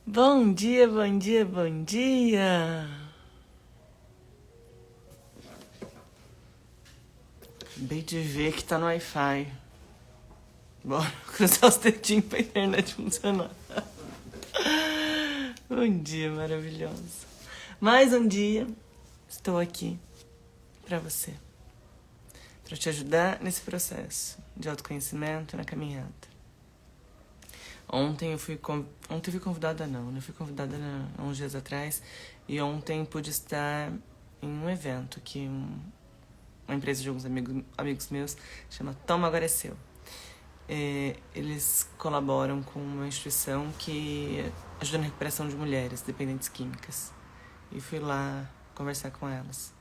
Bom dia, bom dia, bom dia! Acabei de ver que tá no Wi-Fi. Bora cruzar os dedinhos pra internet funcionar. Bom dia, maravilhoso. Mais um dia, estou aqui pra você. Pra te ajudar nesse processo de autoconhecimento na caminhada. Ontem eu fui convidada não, eu fui convidada há uns dias atrás e ontem pude estar em um evento que uma empresa de alguns amigos meus chama Toma Agora é Seu. Eles colaboram com uma instituição que ajuda na recuperação de mulheres dependentes químicas e fui lá conversar com elas.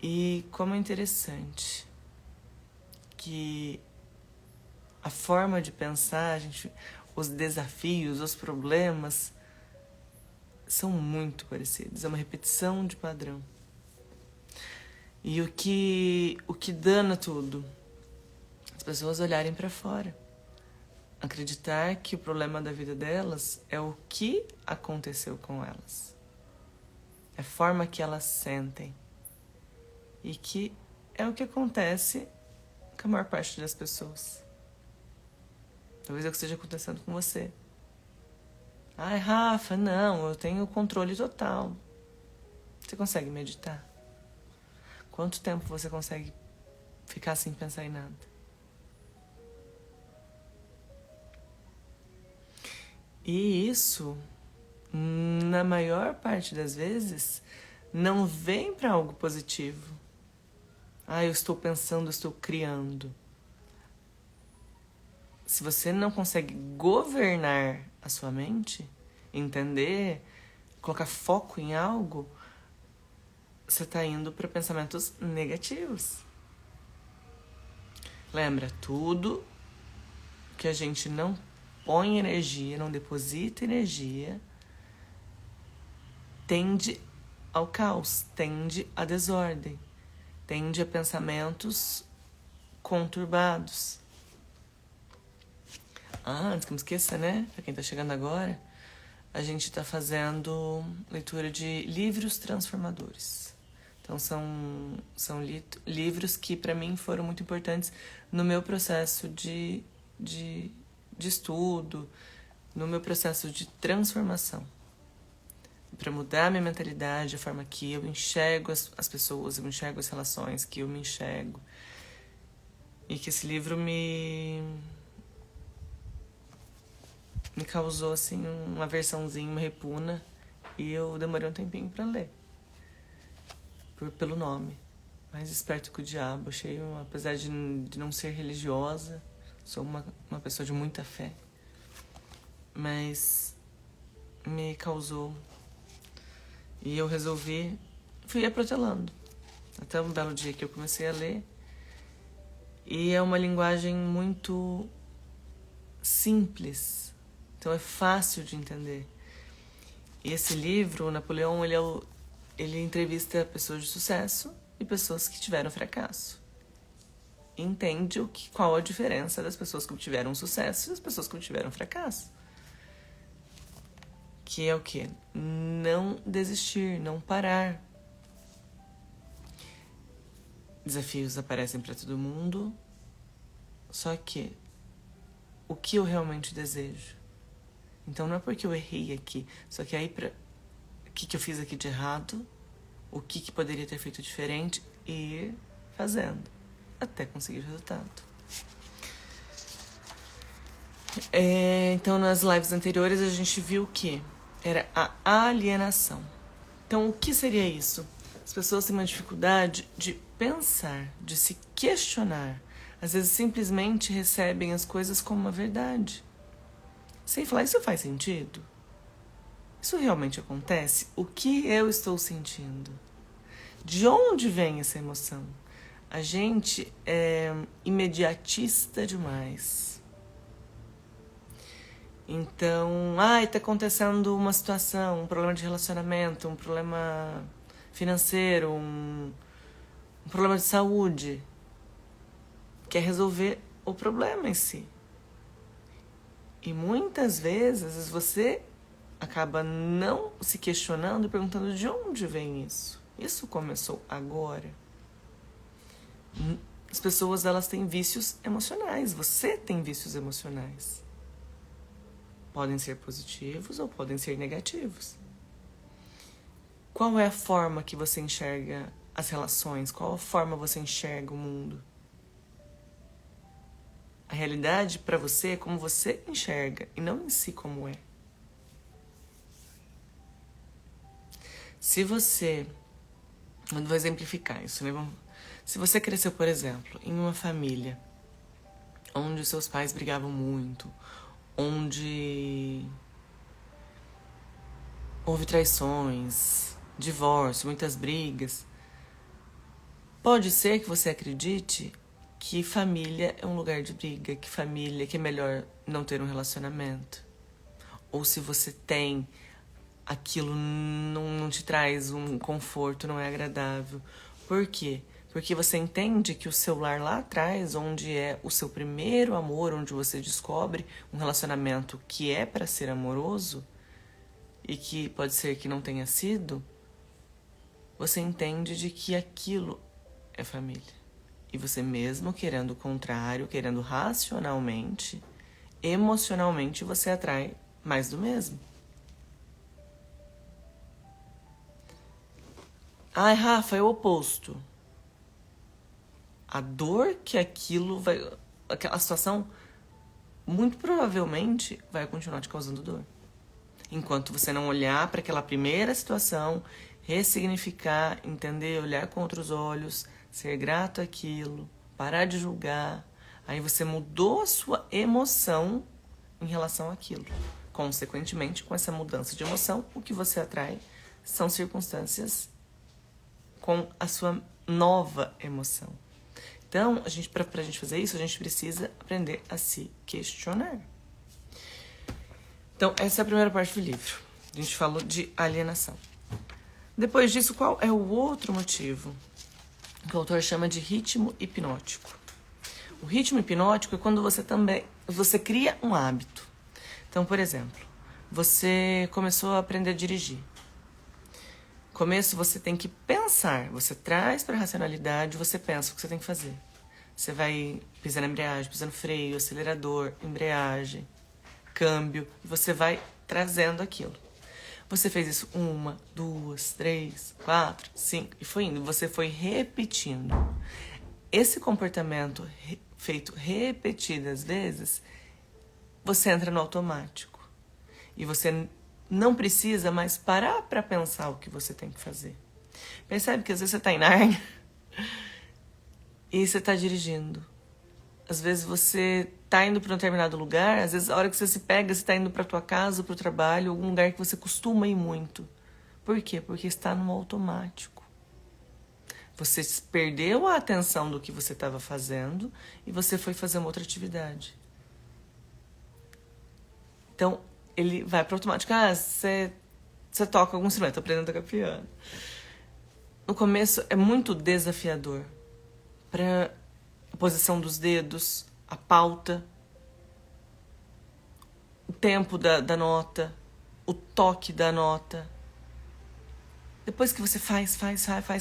E como é interessante que a forma de pensar, os desafios, os problemas são muito parecidos. É uma repetição de padrão. E o que dana tudo? As pessoas olharem para fora. Acreditar que o problema da vida delas é o que aconteceu com elas. É a forma que elas sentem. E que é o que acontece com a maior parte das pessoas. Talvez é o que esteja acontecendo com você. Ai, Rafa, não, eu tenho controle total. Você consegue meditar? Quanto tempo você consegue ficar sem pensar em nada? E isso, na maior parte das vezes, não vem para algo positivo. Ah, eu estou pensando, eu estou criando. Se você não consegue governar a sua mente, entender, colocar foco em algo, você está indo para pensamentos negativos. Lembra, tudo que a gente não põe energia, não deposita energia, tende ao caos, tende à desordem, tende a pensamentos conturbados. Antes que me esqueça, né? Pra quem tá chegando agora, a gente tá fazendo leitura de livros transformadores. Então são livros que para mim foram muito importantes no meu processo de estudo, no meu processo de transformação. Para mudar a minha mentalidade, a forma que eu enxergo as pessoas, eu enxergo as relações, que eu me enxergo. E que esse livro me causou assim uma aversãozinha, uma repugna, e eu demorei um tempinho para ler. Pelo nome. Mais esperto que o diabo. Achei, apesar de não ser religiosa, sou uma pessoa de muita fé, mas me causou. E eu fui aprotelando. Até um belo dia que eu comecei a ler. E é uma linguagem muito simples. Então é fácil de entender. E esse livro, o Napoleão, ele entrevista pessoas de sucesso e pessoas que tiveram fracasso. Entende qual a diferença das pessoas que obtiveram sucesso e das pessoas que obtiveram fracasso. Que é o quê? Não desistir, não parar. Desafios aparecem para todo mundo, só que o que eu realmente desejo? Então não é porque eu errei aqui, só que aí o que eu fiz aqui de errado, o que poderia ter feito diferente e ir fazendo até conseguir o resultado. Então nas lives anteriores a gente viu que era a alienação. Então o que seria isso? As pessoas têm uma dificuldade de pensar, de se questionar. Às vezes simplesmente recebem as coisas como uma verdade. Sem falar, isso faz sentido? Isso realmente acontece? O que eu estou sentindo? De onde vem essa emoção? A gente é imediatista demais. Então, tá acontecendo uma situação, um problema de relacionamento, um problema financeiro, um problema de saúde. Quer resolver o problema em si. E muitas vezes você acaba não se questionando e perguntando de onde vem isso. Isso começou agora. As pessoas, elas têm vícios emocionais. Você tem vícios emocionais. Podem ser positivos ou podem ser negativos. Qual é a forma que você enxerga as relações? Qual a forma você enxerga o mundo? A realidade para você é como você enxerga e não em si como é. Se você... Eu vou exemplificar isso, né? Se você cresceu, por exemplo, em uma família onde os seus pais brigavam muito, onde houve traições, divórcio, muitas brigas, pode ser que você acredite que família é um lugar de briga, que é melhor não ter um relacionamento. Ou se você tem, aquilo não te traz um conforto, não é agradável. Por quê? Porque você entende que o seu lar lá atrás, onde é o seu primeiro amor, onde você descobre um relacionamento que é para ser amoroso e que pode ser que não tenha sido, você entende de que aquilo é família. E você mesmo querendo o contrário, querendo racionalmente, emocionalmente, você atrai mais do mesmo. Ai, Rafa, é o oposto. A dor que aquilo vai... Aquela situação, muito provavelmente, vai continuar te causando dor. Enquanto você não olhar para aquela primeira situação, ressignificar, entender, olhar com outros olhos, ser grato àquilo, parar de julgar, aí você mudou a sua emoção em relação àquilo. Consequentemente, com essa mudança de emoção, o que você atrai são circunstâncias com a sua nova emoção. Então, para a gente fazer isso, a gente precisa aprender a se questionar. Então, essa é a primeira parte do livro. A gente falou de alienação. Depois disso, qual é o outro motivo? Que o autor chama de ritmo hipnótico. O ritmo hipnótico é quando você cria um hábito. Então, por exemplo, você começou a aprender a dirigir. No começo, você tem que pensar. Você traz para a racionalidade, você pensa o que você tem que fazer. Você vai pisar na embreagem, pisar no freio, acelerador, embreagem, câmbio. E você vai trazendo aquilo. Você fez isso 1, 2, 3, 4, 5 e foi indo. Você foi repetindo. Esse comportamento feito repetidas vezes, você entra no automático. E você não precisa mais parar para pensar o que você tem que fazer. Percebe que às vezes você está em Nárnia e você está dirigindo. Às vezes você está indo para um determinado lugar, às vezes a hora que você se pega, você está indo para a tua casa, para o trabalho, algum lugar que você costuma ir muito. Por quê? Porque está no automático. Você perdeu a atenção do que você estava fazendo e você foi fazer uma outra atividade. Então, ele vai para o automático. Você toca algum instrumento, aprendendo a tocar piano. No começo é muito desafiador para a posição dos dedos, a pauta, o tempo da nota, o toque da nota. Depois que você faz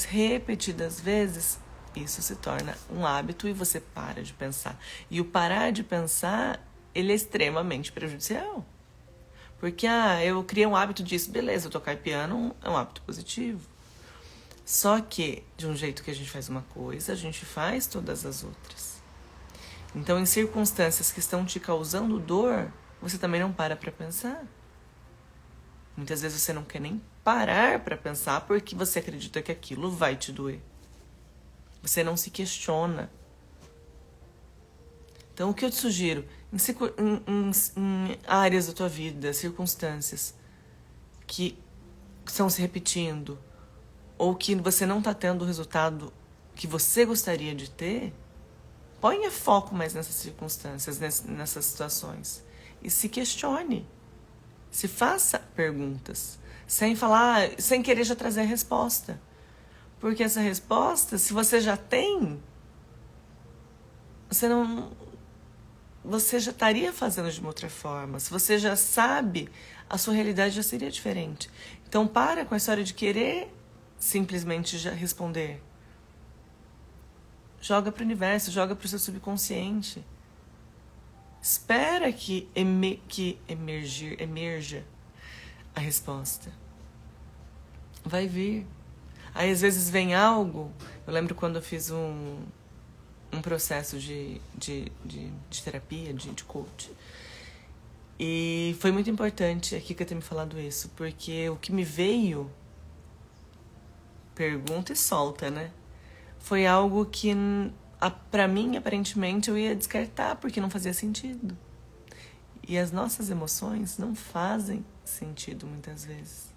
repetidas vezes, isso se torna um hábito e você para de pensar. E o parar de pensar, ele é extremamente prejudicial. Porque, eu criei um hábito disso, beleza, tocar piano é um hábito positivo. Só que, de um jeito que a gente faz uma coisa, a gente faz todas as outras. Então, em circunstâncias que estão te causando dor, você também não para pensar. Muitas vezes você não quer nem parar para pensar porque você acredita que aquilo vai te doer. Você não se questiona. Então, o que eu te sugiro? Em áreas da tua vida, circunstâncias que estão se repetindo ou que você não está tendo o resultado que você gostaria de ter, ponha foco mais nessas circunstâncias, nessas situações. E se questione. Se faça perguntas. Sem falar, sem querer já trazer a resposta. Porque essa resposta, se você já tem, você não você já estaria fazendo de uma outra forma. Se você já sabe, a sua realidade já seria diferente. Então, para com a história de querer simplesmente já responder. Joga para o universo, joga para o seu subconsciente. Espera que emerja a resposta. Vai vir. Aí, às vezes, vem algo... Eu lembro quando eu fiz um processo de terapia, de coach. E foi muito importante a Kika ter me falado isso, porque o que me veio, pergunta e solta, né? Foi algo que, pra mim, aparentemente, eu ia descartar, porque não fazia sentido. E as nossas emoções não fazem sentido, muitas vezes.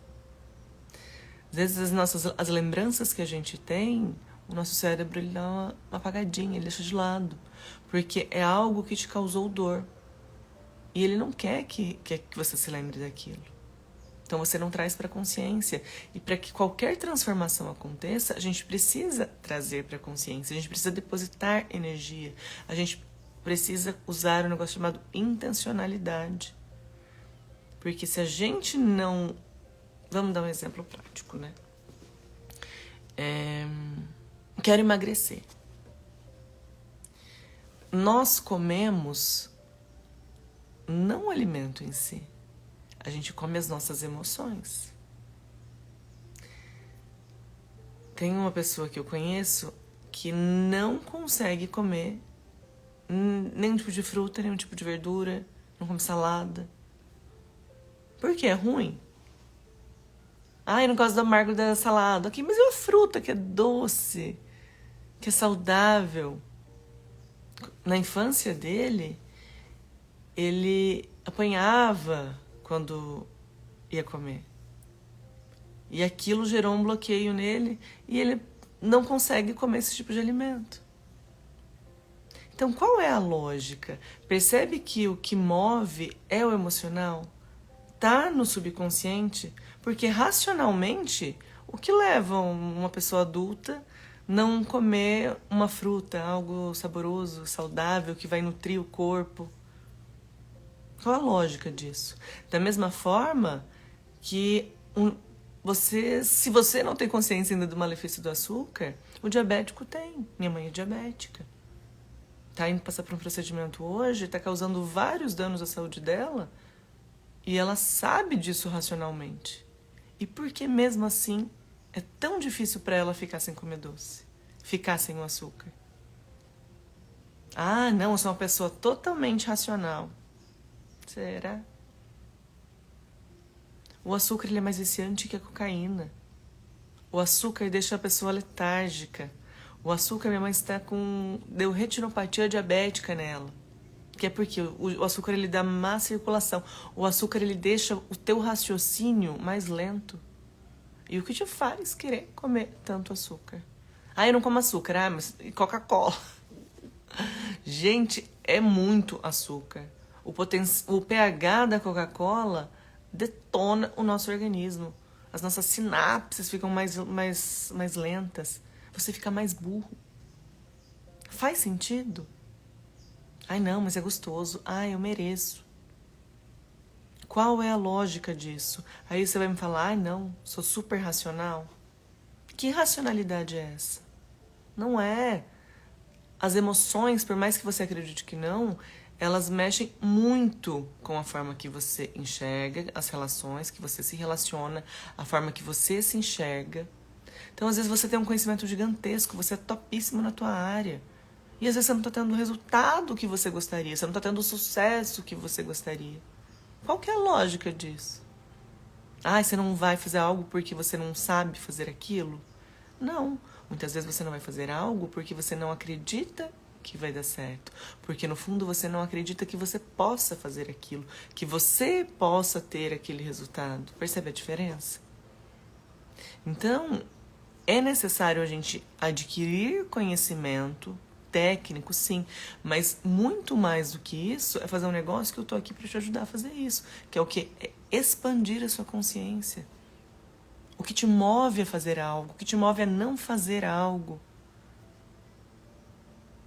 Às vezes, as lembranças que a gente tem, o nosso cérebro ele dá uma apagadinha, ele deixa de lado. Porque é algo que te causou dor. E ele não quer que você se lembre daquilo. Então você não traz para a consciência. E para que qualquer transformação aconteça, a gente precisa trazer para a consciência. A gente precisa depositar energia. A gente precisa usar um negócio chamado intencionalidade. Porque se a gente não... Vamos dar um exemplo prático, né? Quero emagrecer. Nós comemos não o alimento em si. A gente come as nossas emoções. Tem uma pessoa que eu conheço que não consegue comer nenhum tipo de fruta, nenhum tipo de verdura, não come salada. Por quê? É ruim. Ai, eu não gosto do amargo da salada. Ok, mas e a fruta que é doce, que é saudável? Na infância dele, ele apanhava quando ia comer. E aquilo gerou um bloqueio nele e ele não consegue comer esse tipo de alimento. Então, qual é a lógica? Percebe que o que move é o emocional? Tá no subconsciente? Porque racionalmente, o que leva uma pessoa adulta não comer uma fruta, algo saboroso, saudável, que vai nutrir o corpo? Qual a lógica disso? Da mesma forma que se você não tem consciência ainda do malefício do açúcar, o diabético tem. Minha mãe é diabética. Tá indo passar por um procedimento hoje, tá causando vários danos à saúde dela, e ela sabe disso racionalmente. E por que mesmo assim é tão difícil para ela ficar sem comer doce? Ficar sem o açúcar? Ah, não, eu sou uma pessoa totalmente racional. Será? O açúcar ele é mais viciante que a cocaína. O açúcar deixa a pessoa letárgica. O açúcar, minha mãe está deu retinopatia diabética nela. Que é porque o açúcar ele dá má circulação. O açúcar ele deixa o teu raciocínio mais lento. E o que te faz querer comer tanto açúcar? Ah, eu não como açúcar. Ah, mas Coca-Cola. Gente, é muito açúcar. O pH da Coca-Cola detona o nosso organismo. As nossas sinapses ficam mais lentas. Você fica mais burro. Faz sentido? Ai, não, mas é gostoso. Ai, eu mereço. Qual é a lógica disso? Aí você vai me falar, ai, não, sou super racional. Que racionalidade é essa? Não é. As emoções, por mais que você acredite que não, elas mexem muito com a forma que você enxerga as relações, que você se relaciona, a forma que você se enxerga. Então, às vezes, você tem um conhecimento gigantesco, você é topíssimo na tua área. E, às vezes, você não está tendo o resultado que você gostaria, você não está tendo o sucesso que você gostaria. Qual que é a lógica disso? Ah, você não vai fazer algo porque você não sabe fazer aquilo? Não. Muitas vezes você não vai fazer algo porque você não acredita que vai dar certo. Porque no fundo você não acredita que você possa fazer aquilo, que você possa ter aquele resultado. Percebe a diferença? Então, é necessário a gente adquirir conhecimento técnico, sim, mas muito mais do que isso é fazer um negócio que eu tô aqui para te ajudar a fazer isso, que é o quê? É expandir a sua consciência. O que te move a fazer algo, o que te move a não fazer algo.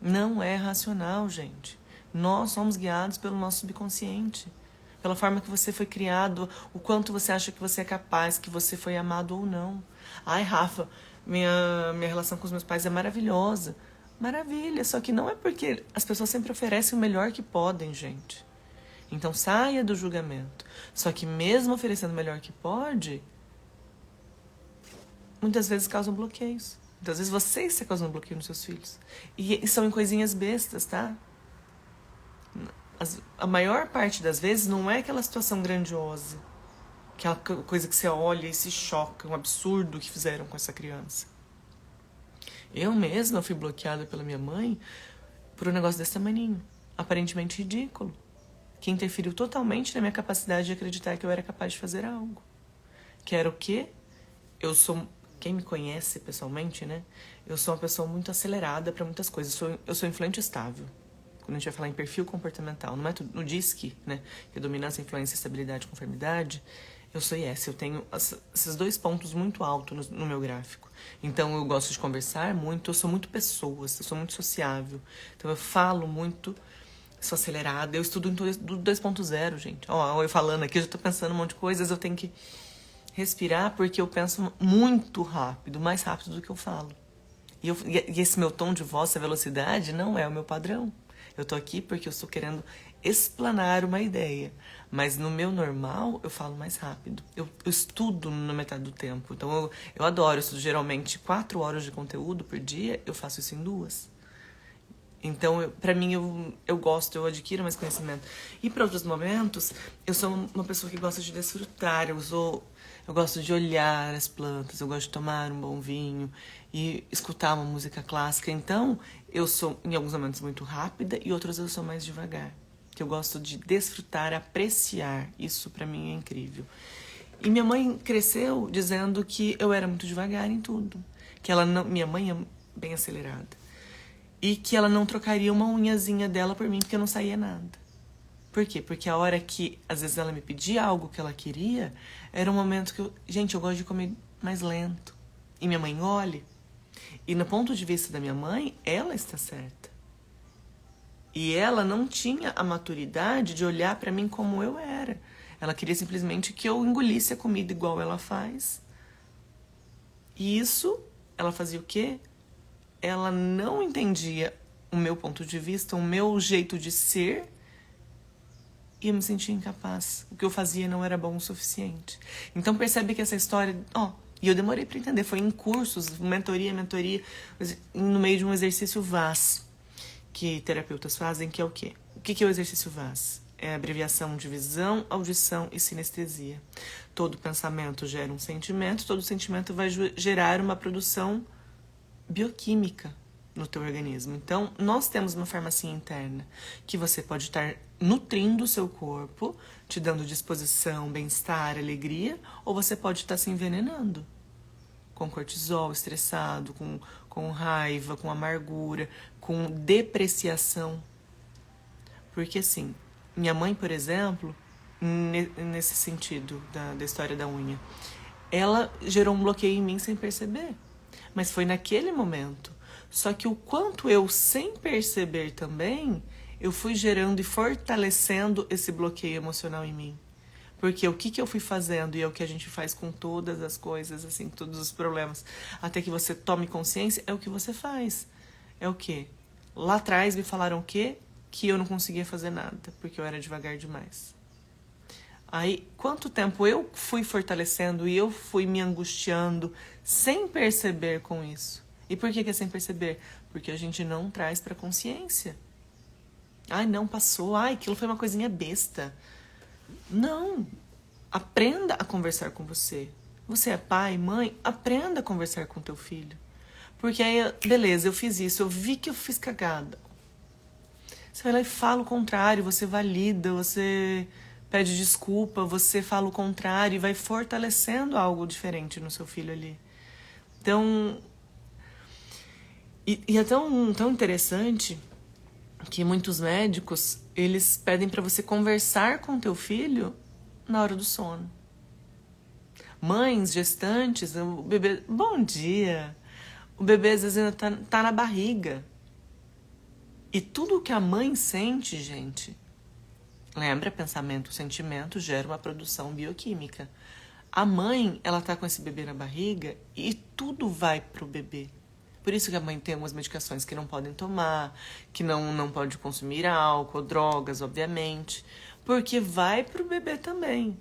Não é racional, gente. Nós somos guiados pelo nosso subconsciente, pela forma que você foi criado, o quanto você acha que você é capaz, que você foi amado ou não. Ai, Rafa, minha relação com os meus pais é maravilhosa. Maravilha, só que não é porque as pessoas sempre oferecem o melhor que podem, gente. Então saia do julgamento. Só que mesmo oferecendo o melhor que pode, muitas vezes causam bloqueios. Muitas vezes vocês se causam bloqueio nos seus filhos. E são em coisinhas bestas, tá? A maior parte das vezes não é aquela situação grandiosa. Aquela coisa que você olha e se choca, um absurdo que fizeram com essa criança. Eu mesma fui bloqueada pela minha mãe por um negócio desse tamaninho, aparentemente ridículo, que interferiu totalmente na minha capacidade de acreditar que eu era capaz de fazer algo. Que era o quê? Eu sou... Quem me conhece pessoalmente, né? Eu sou uma pessoa muito acelerada para muitas coisas. Eu sou influente estável. Quando a gente vai falar em perfil comportamental, no DISC, né? Que é dominância, influência, estabilidade, conformidade. Eu sou IS, eu tenho esses 2 pontos muito altos no meu gráfico. Então eu gosto de conversar muito, eu sou muito pessoa, eu sou muito sociável. Então eu falo muito, sou acelerada, eu estudo em 2.0, gente. Ó, eu falando aqui, eu já tô pensando um monte de coisas, eu tenho que respirar porque eu penso muito rápido, mais rápido do que eu falo. E esse meu tom de voz, essa velocidade, não é o meu padrão. Eu tô aqui porque eu estou querendo explanar uma ideia. Mas no meu normal, eu falo mais rápido. Eu estudo na metade do tempo. Então, eu adoro. Eu estudo geralmente 4 horas de conteúdo por dia. Eu faço isso em 2. Então, pra mim, eu gosto, eu adquiro mais conhecimento. E para outros momentos, eu sou uma pessoa que gosta de desfrutar. Eu gosto de olhar as plantas, eu gosto de tomar um bom vinho e escutar uma música clássica. Então, eu sou, em alguns momentos, muito rápida e outros eu sou mais devagar. Que eu gosto de desfrutar, apreciar. Isso pra mim é incrível. E minha mãe cresceu dizendo que eu era muito devagar em tudo. Que ela não, minha mãe é bem acelerada. E que ela não trocaria uma unhazinha dela por mim porque eu não saía nada. Por quê? Porque a hora que, às vezes, ela me pedia algo que ela queria, era um momento que eu... Gente, eu gosto de comer mais lento. E minha mãe olha. E no ponto de vista da minha mãe, ela está certa. E ela não tinha a maturidade de olhar pra mim como eu era. Ela queria simplesmente que eu engolisse a comida igual ela faz. E isso, ela fazia o quê? Ela não entendia o meu ponto de vista, o meu jeito de ser... E eu me sentia incapaz. O que eu fazia não era bom o suficiente. Então percebe que essa história... E eu demorei para entender. Foi em cursos, mentoria, no meio de um exercício VAS, que terapeutas fazem, que é o quê? O que é o exercício VAS? É a abreviação de visão, audição e sinestesia. Todo pensamento gera um sentimento, todo sentimento vai gerar uma produção bioquímica no teu organismo. Então, nós temos uma farmacinha interna que você pode estar nutrindo o seu corpo, te dando disposição, bem-estar, alegria, ou você pode estar se envenenando com cortisol, estressado, com raiva, com amargura, com depreciação. Porque assim, minha mãe, por exemplo, nesse sentido da história da unha, ela gerou um bloqueio em mim sem perceber. Mas foi naquele momento. Só que o quanto eu, sem perceber também, eu fui gerando e fortalecendo esse bloqueio emocional em mim. Porque o que eu fui fazendo, e é o que a gente faz com todas as coisas, assim, todos os problemas, até que você tome consciência, é o que você faz. É o quê? Lá atrás me falaram o quê? Que eu não conseguia fazer nada, porque eu era devagar demais. Aí, quanto tempo eu fui fortalecendo e eu fui me angustiando sem perceber com isso? E por que é sem perceber? Porque a gente não traz pra consciência. Ai, não, passou. Ai, aquilo foi uma coisinha besta. Não. Aprenda a conversar com você. Você é pai, mãe, aprenda a conversar com teu filho. Porque aí, beleza, eu fiz isso, eu vi que eu fiz cagada. Você vai lá e fala o contrário, você valida, você pede desculpa, você fala o contrário e vai fortalecendo algo diferente no seu filho ali. Então, e é tão interessante que muitos médicos, eles pedem para você conversar com teu filho na hora do sono. Mães, gestantes, o bebê... Bom dia! O bebê às vezes ainda tá na barriga. E tudo o que a mãe sente, gente, lembra, pensamento, sentimento gera uma produção bioquímica. A mãe, ela tá com esse bebê na barriga e tudo vai pro bebê. Por isso que a mãe tem algumas medicações que não podem tomar, que não pode consumir álcool, drogas, obviamente, porque vai pro bebê também.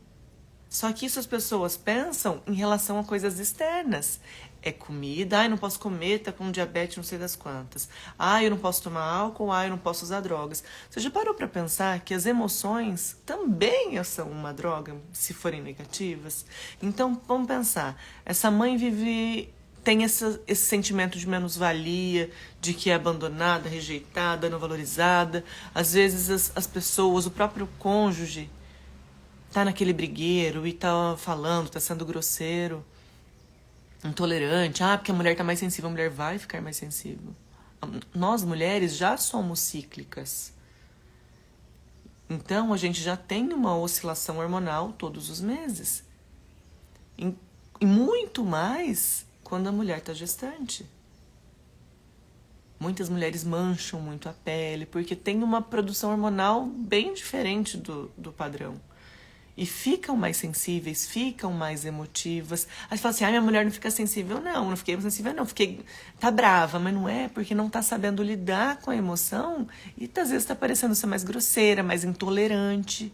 Só que isso as pessoas pensam em relação a coisas externas. É comida, ai, não posso comer, tá com diabetes não sei das quantas. Ai, eu não posso tomar álcool, ai, eu não posso usar drogas. Você já parou pra pensar que as emoções também são uma droga, se forem negativas? Então, vamos pensar, essa mãe tem esse sentimento de menos-valia, de que é abandonada, rejeitada, não valorizada. Às vezes as pessoas, o próprio cônjuge, tá naquele brigueiro e tá falando, tá sendo grosseiro, intolerante. Ah, porque a mulher tá mais sensível, a mulher vai ficar mais sensível. Nós, mulheres, já somos cíclicas. Então, a gente já tem uma oscilação hormonal todos os meses. E muito mais quando a mulher tá gestante. Muitas mulheres mancham muito a pele, porque tem uma produção hormonal bem diferente do padrão. E ficam mais sensíveis, ficam mais emotivas. Aí você fala assim, minha mulher não fica sensível. Não fiquei sensível não. Tá brava, mas não é porque não tá sabendo lidar com a emoção e às vezes tá parecendo ser mais grosseira, mais intolerante.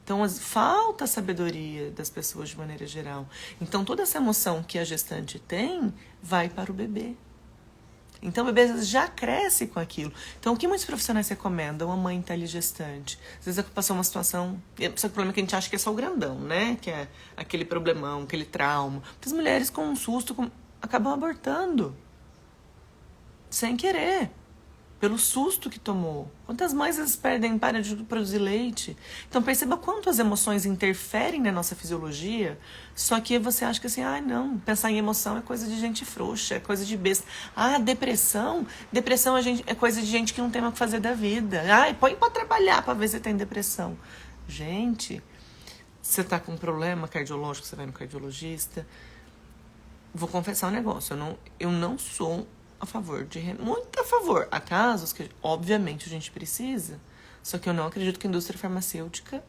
Então, falta sabedoria das pessoas de maneira geral. Então, toda essa emoção que a gestante tem vai para o bebê. Então, o bebê às vezes já cresce com aquilo. Então, o que muitos profissionais recomendam? A mãe tá ali gestante. Às vezes passou uma situação... Só que o problema é que a gente acha que é só o grandão, né? Que é aquele problemão, aquele trauma. Muitas mulheres com um susto acabam abortando. Sem querer. Pelo susto que tomou. Quantas mães às vezes param de produzir leite? Então perceba quanto as emoções interferem na nossa fisiologia, só que você acha que assim, não, pensar em emoção é coisa de gente frouxa, é coisa de besta. Depressão é coisa de gente que não tem mais o que fazer da vida. Põe pra trabalhar pra ver se tem depressão. Gente, você tá com um problema cardiológico, você vai no cardiologista. Vou confessar um negócio, eu não sou a favor muito a favor. Há casos que, obviamente, a gente precisa, só que eu não acredito que a indústria farmacêutica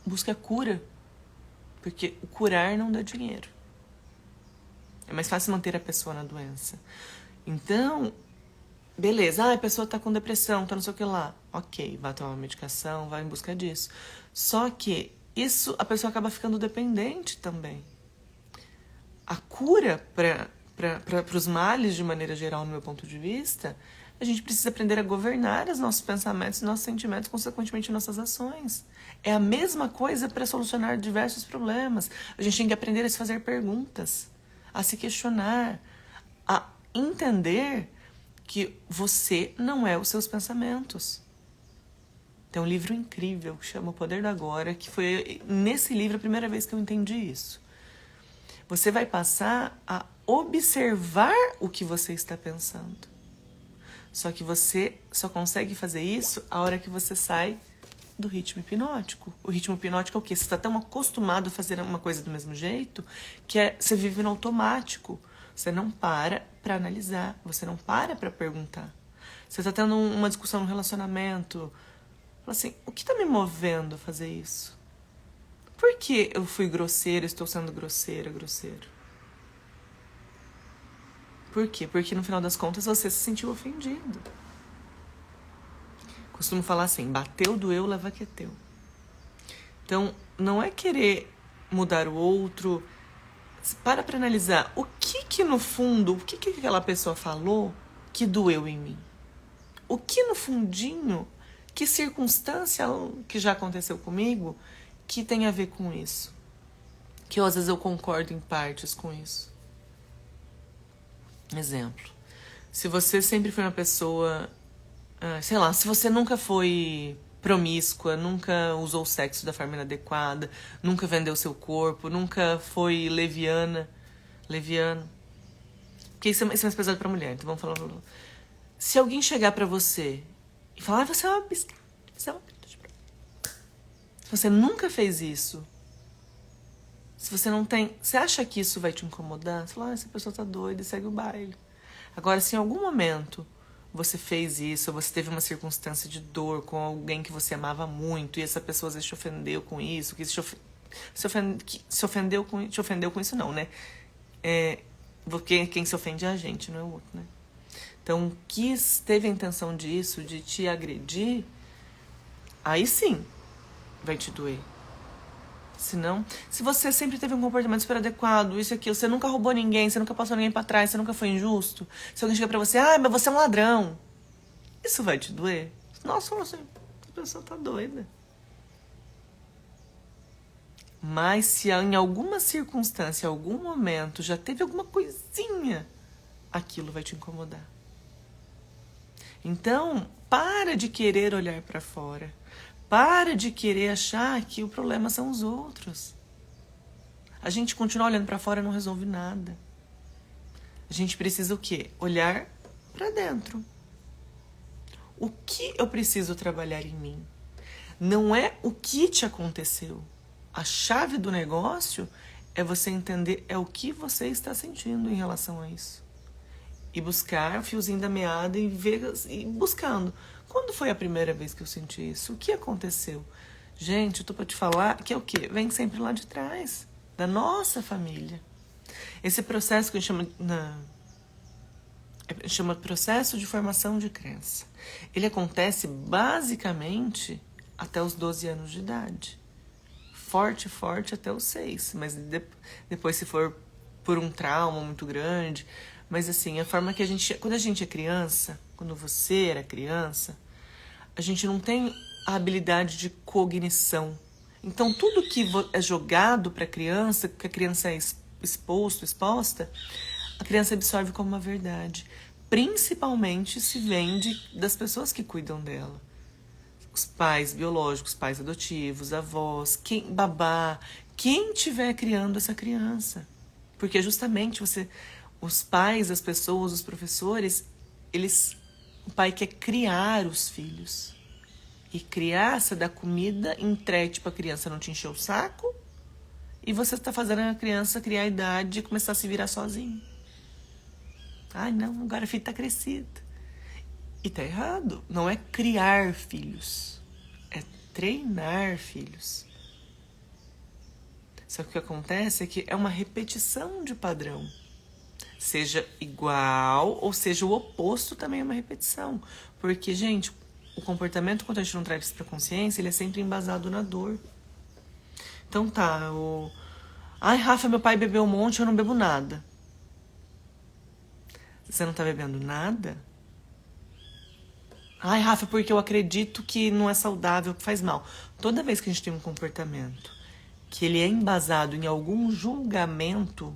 busque a cura, porque o curar não dá dinheiro. É mais fácil manter a pessoa na doença. Então, beleza, a pessoa tá com depressão, tá não sei o que lá. Ok, vai tomar uma medicação, vai em busca disso. Só que isso, a pessoa acaba ficando dependente também. A cura para os males, de maneira geral, no meu ponto de vista, a gente precisa aprender a governar os nossos pensamentos e nossos sentimentos, consequentemente nossas ações. É a mesma coisa para solucionar diversos problemas. A gente tem que aprender a se fazer perguntas, a se questionar, a entender que você não é os seus pensamentos. Tem um livro incrível que chama O Poder do Agora, que foi nesse livro a primeira vez que eu entendi isso. Você vai passar a observar o que você está pensando. Só que você só consegue fazer isso a hora que você sai do ritmo hipnótico. O ritmo hipnótico é o quê? Você está tão acostumado a fazer uma coisa do mesmo jeito que você vive no automático. Você não para analisar, você não para perguntar. Você está tendo uma discussão no relacionamento. Fala assim, o que está me movendo a fazer isso? Por que eu fui grosseira, estou sendo grosseiro? Por quê? Porque no final das contas você se sentiu ofendido. Costumo falar assim, bateu, doeu, leva que é teu. Então, não é querer mudar o outro. Para analisar o que no fundo, o que aquela pessoa falou que doeu em mim. O que no fundinho, que circunstância que já aconteceu comigo que tem a ver com isso. Que às vezes eu concordo em partes com isso. Exemplo, se você sempre foi uma pessoa, sei lá, se você nunca foi promíscua, nunca usou o sexo da forma inadequada, nunca vendeu seu corpo, nunca foi leviano, porque isso é mais pesado pra mulher, então vamos falar. Se alguém chegar pra você e falar, você é uma besta, se você nunca fez isso, se você não tem... Você acha que isso vai te incomodar? Você fala, essa pessoa tá doida e segue o baile. Agora, se em algum momento você fez isso, ou você teve uma circunstância de dor com alguém que você amava muito, e essa pessoa às vezes te ofendeu com isso, que te ofendeu com isso não, né? Porque quem se ofende é a gente, não é o outro, né? Então, teve a intenção disso, de te agredir, aí sim vai te doer. Senão, se você sempre teve um comportamento super adequado, isso e aquilo, você nunca roubou ninguém, você nunca passou ninguém pra trás, você nunca foi injusto, se alguém chega pra você, mas você é um ladrão, isso vai te doer? Nossa, a pessoa tá doida. Mas se em alguma circunstância, em algum momento, já teve alguma coisinha, aquilo vai te incomodar. Então, para de querer olhar pra fora. Para de querer achar que o problema são os outros. A gente continuar olhando pra fora não resolve nada. A gente precisa o quê? Olhar pra dentro. O que eu preciso trabalhar em mim? Não é o que te aconteceu. A chave do negócio é você entender o que você está sentindo em relação a isso. E buscar o fiozinho da meada e buscando. Quando foi a primeira vez que eu senti isso? O que aconteceu? Gente, eu tô pra te falar que é o quê? Vem sempre lá de trás, da nossa família. Esse processo que a gente chama processo de formação de crença. Ele acontece basicamente até os 12 anos de idade. Forte até os 6. Mas depois, se for por um trauma muito grande. Mas assim, a forma que quando a gente é criança, quando você era criança, a gente não tem a habilidade de cognição. Então, tudo que é jogado para a criança, que a criança é exposta, a criança absorve como uma verdade. Principalmente se vem das pessoas que cuidam dela. Os pais biológicos, pais adotivos, avós, babá, quem estiver criando essa criança. Porque justamente os pais, as pessoas, os professores, o pai quer criar os filhos. E criar, você dá comida, entregue para a criança não te encher o saco, e você está fazendo a criança criar a idade e começar a se virar sozinho. Ai, não, agora o filho está crescido. E tá errado. Não é criar filhos, é treinar filhos. Só que o que acontece é que é uma repetição de padrão. Seja igual ou seja o oposto, também é uma repetição. Porque, gente, o comportamento, quando a gente não traz isso pra consciência, ele é sempre embasado na dor. Então tá, ai, Rafa, meu pai bebeu um monte, eu não bebo nada. Você não tá bebendo nada? Ai, Rafa, porque eu acredito que não é saudável, que faz mal. Toda vez que a gente tem um comportamento que ele é embasado em algum julgamento,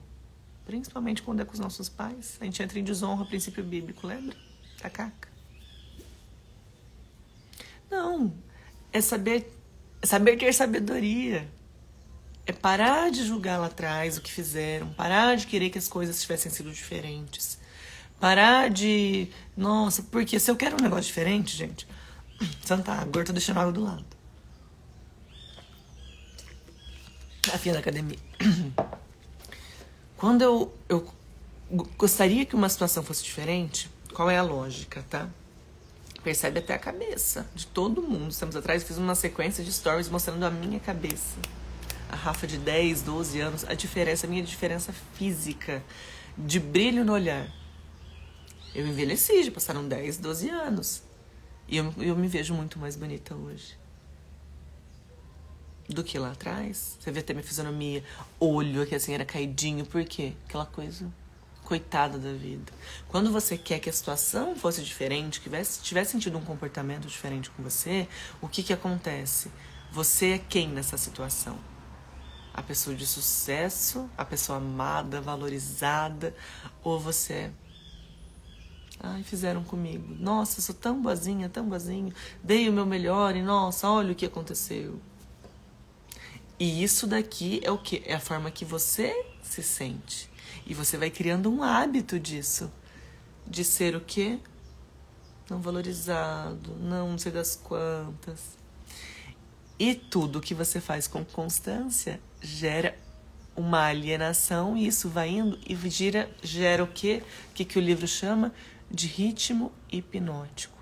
principalmente quando é com os nossos pais, a gente entra em desonra ao princípio bíblico, lembra? Da caca. Não, é saber ter sabedoria. É parar de julgar lá atrás o que fizeram, parar de querer que as coisas tivessem sido diferentes. Parar de... Nossa, porque se eu quero um negócio diferente, gente... Santa água, agora eu tô deixando água do lado. A filha da academia. Quando eu gostaria que uma situação fosse diferente, qual é a lógica, tá? Percebe até a cabeça de todo mundo. Estamos atrás, fiz uma sequência de stories mostrando a minha cabeça. A Rafa de 10, 12 anos, a minha diferença física, de brilho no olhar. Eu envelheci, já passaram 10, 12 anos. E eu me vejo muito mais bonita hoje do que lá atrás. Você vê até minha fisionomia, olho aqui assim, era caidinho. Por quê? Aquela coisa coitada da vida. Quando você quer que a situação fosse diferente, que tivesse sentido um comportamento diferente com você, o que acontece? Você é quem nessa situação? A pessoa de sucesso, a pessoa amada, valorizada, ou você é... Ai, fizeram comigo. Nossa, eu sou tão boazinha, dei o meu melhor e nossa, olha o que aconteceu. E isso daqui é o quê? É a forma que você se sente. E você vai criando um hábito disso. De ser o quê? Não valorizado, não sei das quantas. E tudo que você faz com constância gera uma alienação, e isso vai indo e gera o quê? O que o livro chama? de ritmo hipnótico.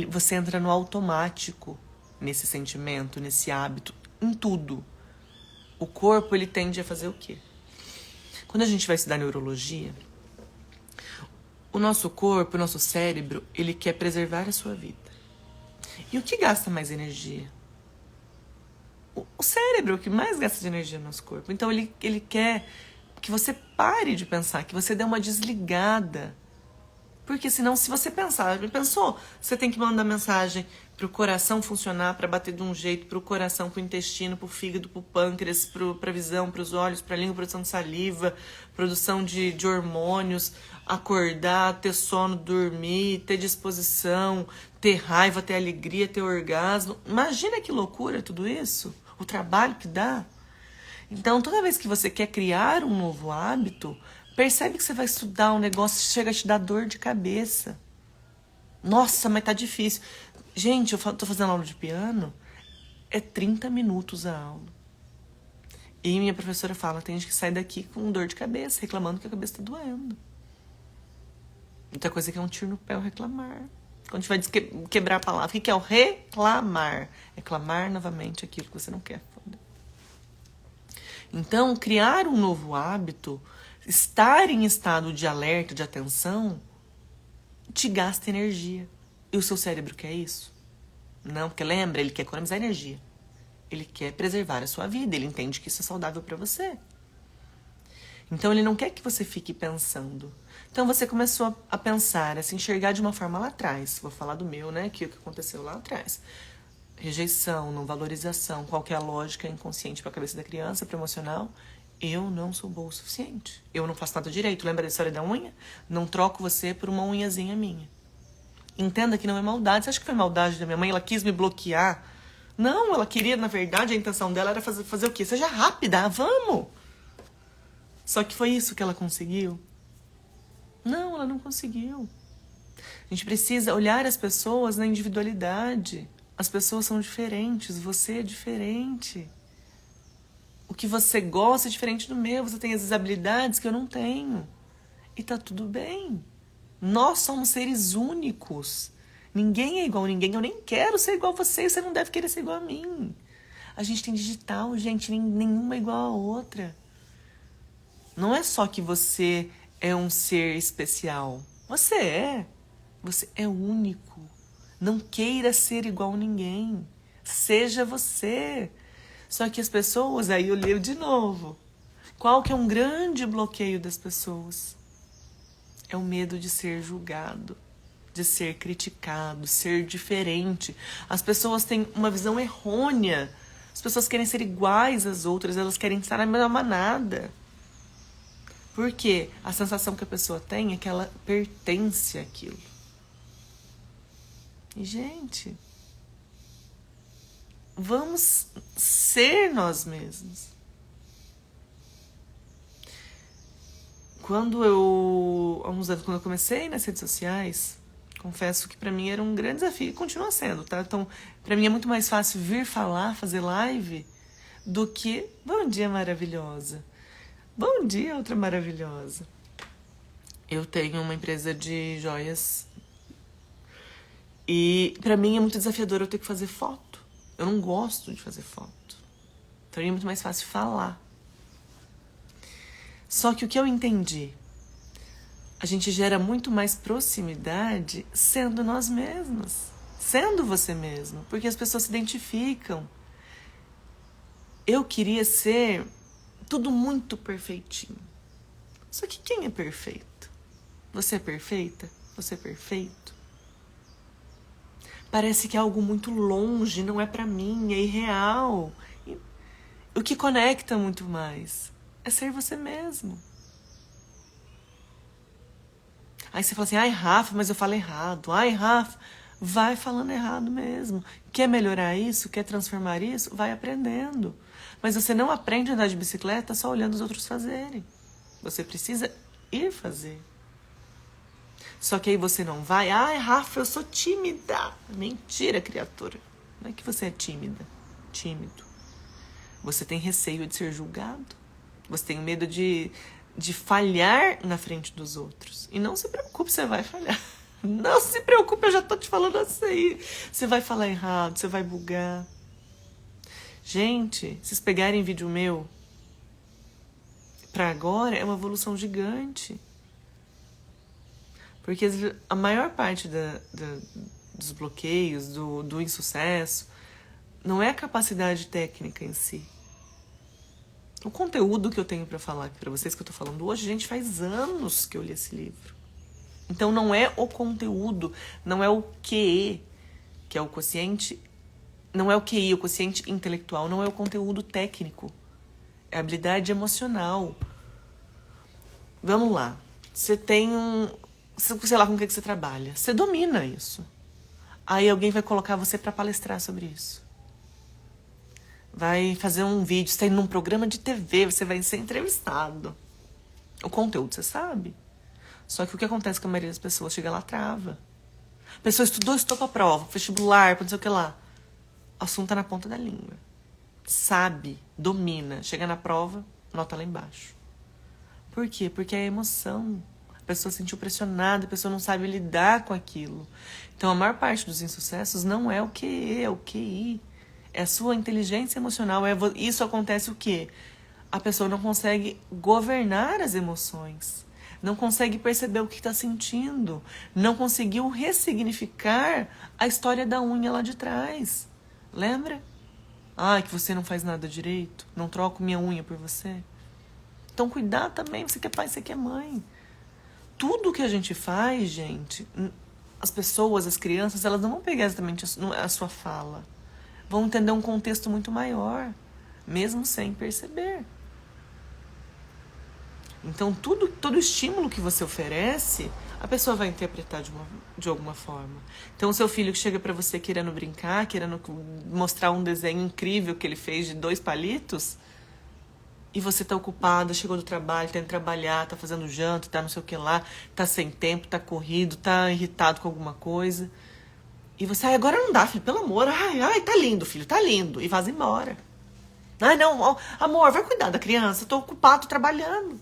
Você entra no automático nesse sentimento, nesse hábito, em tudo. O corpo, ele tende a fazer o quê? Quando a gente vai estudar neurologia, o nosso corpo, o nosso cérebro, ele quer preservar a sua vida. E o que gasta mais energia? O cérebro é o que mais gasta de energia no nosso corpo. Então ele quer que você pare de pensar, que você dê uma desligada. Porque senão, se você pensou, você tem que mandar mensagem pro coração funcionar, para bater de um jeito, pro coração, pro intestino, pro fígado, pro pâncreas, pra visão, pros olhos, pra língua, produção de saliva, produção de hormônios, acordar, ter sono, dormir, ter disposição, ter raiva, ter alegria, ter orgasmo. Imagina que loucura tudo isso, o trabalho que dá. Então, toda vez que você quer criar um novo hábito, percebe que você vai estudar um negócio que chega a te dar dor de cabeça. Nossa, mas tá difícil. Gente, eu tô fazendo aula de piano, é 30 minutos a aula. E minha professora fala, tem gente que sai daqui com dor de cabeça, reclamando que a cabeça tá doendo. Outra coisa que é um tiro no pé, é o reclamar. Quando a gente vai quebrar a palavra, o que é o reclamar? É clamar novamente aquilo que você não quer. Então, criar um novo hábito, estar em estado de alerta, de atenção, te gasta energia. E o seu cérebro quer isso? Não, porque lembra, ele quer economizar energia. Ele quer preservar a sua vida, ele entende que isso é saudável para você. Então, ele não quer que você fique pensando. Então, você começou a pensar, a se enxergar de uma forma lá atrás. Vou falar do meu, né, que é o que aconteceu lá atrás. Rejeição, não valorização, qual que é a lógica inconsciente para a cabeça da criança, para o emocional. Eu não sou boa o suficiente. Eu não faço nada direito. Lembra da história da unha? Não troco você por uma unhazinha minha. Entenda que não é maldade. Você acha que foi maldade da minha mãe? Ela quis me bloquear? Não, ela queria, na verdade, a intenção dela era fazer o quê? Seja rápida, vamos! Só que foi isso que ela conseguiu? Não, ela não conseguiu. A gente precisa olhar as pessoas na individualidade. As pessoas são diferentes, você é diferente. O que você gosta é diferente do meu, você tem as habilidades que eu não tenho. E tá tudo bem. Nós somos seres únicos. Ninguém é igual a ninguém, eu nem quero ser igual a você, e você não deve querer ser igual a mim. A gente tem digital, gente, nenhuma é igual a outra. Não é só que você é um ser especial. Você é único. Não queira ser igual a ninguém. Seja você. Só que as pessoas, aí eu leio de novo. Qual que é um grande bloqueio das pessoas? É o medo de ser julgado, de ser criticado, ser diferente. As pessoas têm uma visão errônea. As pessoas querem ser iguais às outras, elas querem estar na mesma manada. Por quê? A sensação que a pessoa tem é que ela pertence àquilo. E, gente, vamos ser nós mesmos. Há uns anos, quando eu comecei nas redes sociais, confesso que pra mim era um grande desafio, e continua sendo, tá? Então, pra mim é muito mais fácil vir falar, fazer live, do que bom dia, maravilhosa. Bom dia, outra maravilhosa. Eu tenho uma empresa de joias e pra mim é muito desafiador eu ter que fazer foto. Eu não gosto de fazer foto. Pra mim é muito mais fácil falar. Só que o que eu entendi, a gente gera muito mais proximidade sendo nós mesmos, sendo você mesmo, porque as pessoas se identificam. Eu queria ser tudo muito perfeitinho. Só que quem é perfeito? Você é perfeita? Você é perfeito? Parece que é algo muito longe, não é pra mim, é irreal. E o que conecta muito mais é ser você mesmo. Aí você fala assim, ai Rafa, mas eu falo errado. Ai Rafa, vai falando errado mesmo. Quer melhorar isso? Quer transformar isso? Vai aprendendo. Mas você não aprende a andar de bicicleta só olhando os outros fazerem. Você precisa ir fazer. Só que aí você não vai. Ai, Rafa, eu sou tímida. Mentira, criatura. Não é que você é tímida. Tímido. Você tem receio de ser julgado. Você tem medo de de falhar na frente dos outros. E não se preocupe, você vai falhar. Não se preocupe, eu já tô te falando assim. Você vai falar errado, você vai bugar. Gente, se vocês pegarem vídeo meu, pra agora é uma evolução gigante. Porque a maior parte dos bloqueios, do insucesso, não é a capacidade técnica em si. O conteúdo que eu tenho pra falar aqui pra vocês, que eu tô falando hoje, gente, faz anos que eu li esse livro. Então não é o conteúdo, não é o QE, que é o quociente, não é o QI, o quociente intelectual, não é o conteúdo técnico. É a habilidade emocional. Vamos lá. Você tem sei lá com o que você trabalha. Você domina isso. Aí alguém vai colocar você pra palestrar sobre isso. Vai fazer um vídeo, você tá indo num programa de TV, você vai ser entrevistado. O conteúdo você sabe. Só que o que acontece com a maioria das pessoas? Chega lá, trava. A pessoa estudou pra prova, vestibular, não sei o que lá. O assunto tá na ponta da língua. Sabe, domina. Chega na prova, nota lá embaixo. Por quê? Porque é emoção. A pessoa se sentiu pressionada, a pessoa não sabe lidar com aquilo. Então a maior parte dos insucessos não é o QE, é o QI. É a sua inteligência emocional. Isso acontece o quê? A pessoa não consegue governar as emoções. Não consegue perceber o que está sentindo. Não conseguiu ressignificar a história da unha lá de trás. Lembra? Que você não faz nada direito. Não troco minha unha por você. Então cuidado também. Você que é pai, você que é mãe. Tudo que a gente faz, gente, as pessoas, as crianças, elas não vão pegar exatamente a sua fala. Vão entender um contexto muito maior, mesmo sem perceber. Então, todo estímulo que você oferece, a pessoa vai interpretar de alguma forma. Então, o seu filho que chega pra você querendo brincar, querendo mostrar um desenho incrível que ele fez de 2 palitos, e você tá ocupada, chegou do trabalho, tá indo trabalhar, tá fazendo janta, tá não sei o que lá, tá sem tempo, tá corrido, tá irritado com alguma coisa. E você, agora não dá, filho, pelo amor. Tá lindo, filho, tá lindo. E vaza embora. Não, amor, vai cuidar da criança. Eu tô ocupado, tô trabalhando.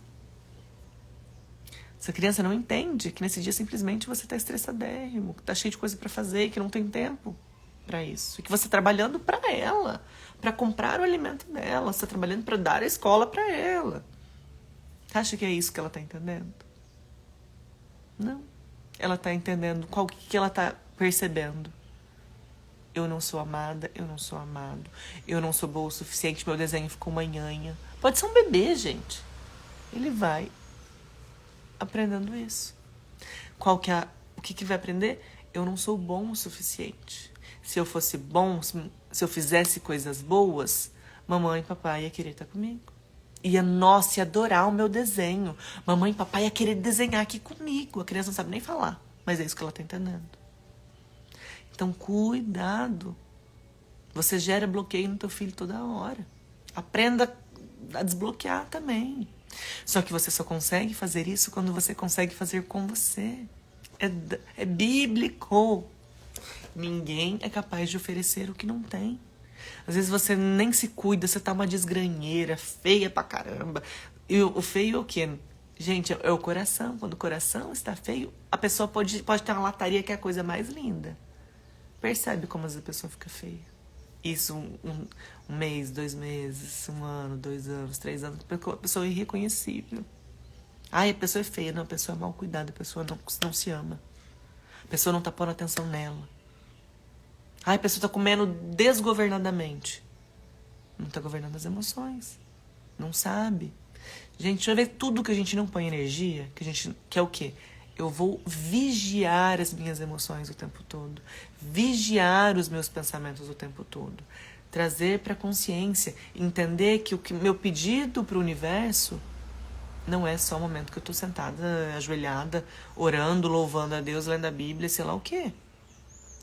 Essa criança não entende que nesse dia simplesmente você tá estressadérrimo, que tá cheio de coisa pra fazer e que não tem tempo pra isso. E que você tá trabalhando pra ela, pra comprar o alimento dela. Você tá trabalhando pra dar a escola pra ela. Você acha que é isso que ela tá entendendo? Não. Ela tá entendendo qual que ela tá percebendo. Eu não sou amada, eu não sou amado. Eu não sou boa o suficiente, meu desenho ficou manhanha. Pode ser um bebê, gente. Ele vai aprendendo isso. O que vai aprender? Eu não sou bom o suficiente. Se eu fosse bom, se eu fizesse coisas boas, mamãe e papai ia querer estar comigo. Ia adorar o meu desenho. Mamãe e papai ia querer desenhar aqui comigo. A criança não sabe nem falar, mas é isso que ela tá entendendo. Então, cuidado. Você gera bloqueio no teu filho toda hora. Aprenda a desbloquear também. Só que você só consegue fazer isso quando você consegue fazer com você. É bíblico. Ninguém é capaz de oferecer o que não tem. Às vezes você nem se cuida, você tá uma desgranheira, feia pra caramba. E o feio é o quê? Gente, é o coração. Quando o coração está feio, a pessoa pode ter uma lataria que é a coisa mais linda. Percebe como a pessoa fica feia. Isso um mês, 2 meses, 1 ano, 2 anos, 3 anos. A pessoa é irreconhecível. A pessoa é feia. Não, a pessoa é mal cuidada. A pessoa não se ama. A pessoa não tá pondo atenção nela. A pessoa tá comendo desgovernadamente. Não tá governando as emoções. Não sabe. Gente, deixa eu ver tudo que a gente não põe energia. Que é o quê? Eu vou vigiar as minhas emoções o tempo todo. Vigiar os meus pensamentos o tempo todo. Trazer para consciência. Entender que o meu pedido para o universo não é só o momento que eu tô sentada, ajoelhada, orando, louvando a Deus, lendo a Bíblia, sei lá o quê.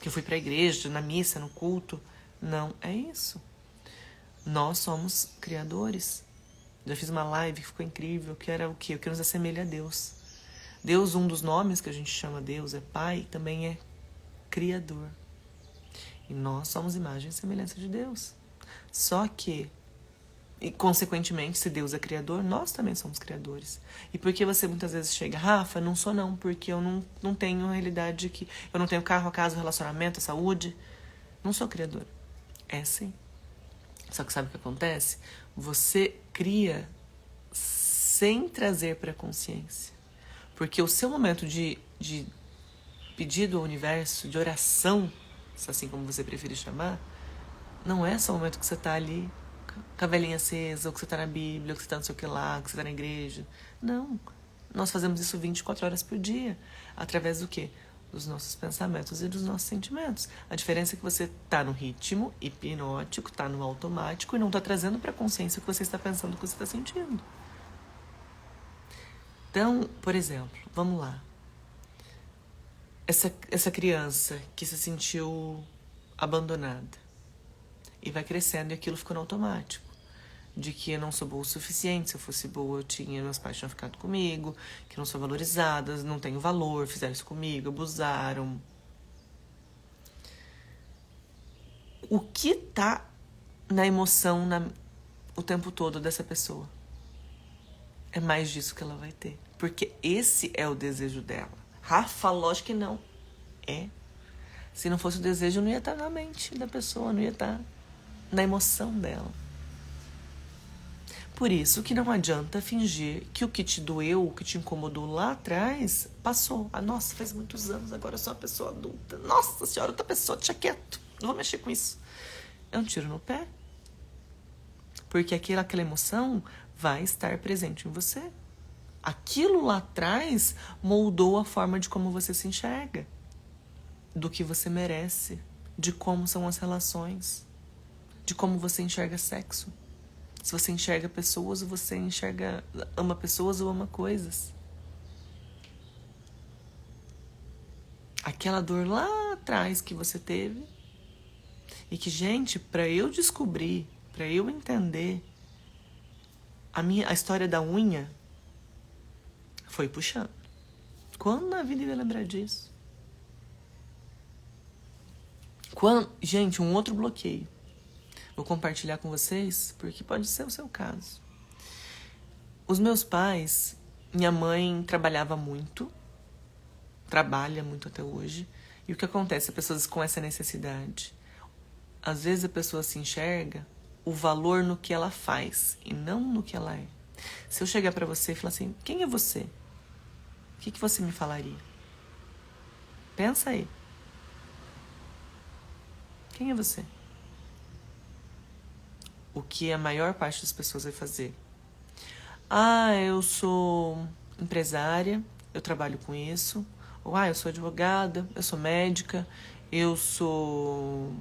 Que eu fui pra igreja, na missa, no culto. Não é isso. Nós somos criadores. Já fiz uma live que ficou incrível, que era o quê? O que nos assemelha a Deus. Deus, um dos nomes que a gente chama Deus é Pai, também é Criador. E nós somos imagem e semelhança de Deus. Só que E, consequentemente, se Deus é criador, nós também somos criadores. E por que você muitas vezes chega, Rafa, não sou não, porque eu não tenho a realidade que... Eu não tenho carro, a casa, o relacionamento, a saúde. Não sou criador. É sim. Só que sabe o que acontece? Você cria sem trazer para a consciência. Porque o seu momento de pedido ao universo, de oração, assim como você preferir chamar, não é só o momento que você está ali com a velhinha acesa, ou que você está na Bíblia, ou que você está não sei o que lá, ou que você está na igreja. Não. Nós fazemos isso 24 horas por dia. Através do quê? Dos nossos pensamentos e dos nossos sentimentos. A diferença é que você está no ritmo hipnótico, está no automático e não está trazendo para a consciência o que você está pensando, o que você está sentindo. Então, por exemplo, vamos lá. Essa criança que se sentiu abandonada e vai crescendo e aquilo ficou no automático. De que eu não sou boa o suficiente, se eu fosse boa, meus pais tinham ficado comigo, que não sou valorizada, não tenho valor, fizeram isso comigo, abusaram. O que tá na emoção o tempo todo dessa pessoa? É mais disso que ela vai ter. Porque esse é o desejo dela. Rafa, lógico que não. É. Se não fosse o desejo, não ia estar na mente da pessoa, não ia estar na emoção dela. Por isso que não adianta fingir que o que te doeu, o que te incomodou lá atrás, passou. Ah, nossa, faz muitos anos, agora eu sou uma pessoa adulta. Nossa senhora, outra pessoa, deixa quieto. Não vou mexer com isso. É um tiro no pé. Porque aquela emoção vai estar presente em você. Aquilo lá atrás moldou a forma de como você se enxerga. Do que você merece. De como são as relações. De como você enxerga sexo. Se você enxerga pessoas ou você ama pessoas ou ama coisas. Aquela dor lá atrás que você teve. E que, gente, para eu descobrir, para eu entender, a história da unha foi puxando. Quando na vida eu ia lembrar disso? Gente, um outro bloqueio. Vou compartilhar com vocês, porque pode ser o seu caso. Os meus pais, minha mãe trabalhava muito, trabalha muito até hoje. E o que acontece? As pessoas com essa necessidade. Às vezes a pessoa se enxerga o valor no que ela faz e não no que ela é. Se eu chegar pra você e falar assim, quem é você? O que você me falaria? Pensa aí. Quem é você? O que a maior parte das pessoas vai fazer? Ah, eu sou empresária, eu trabalho com isso. Ou, eu sou advogada, eu sou médica, eu sou...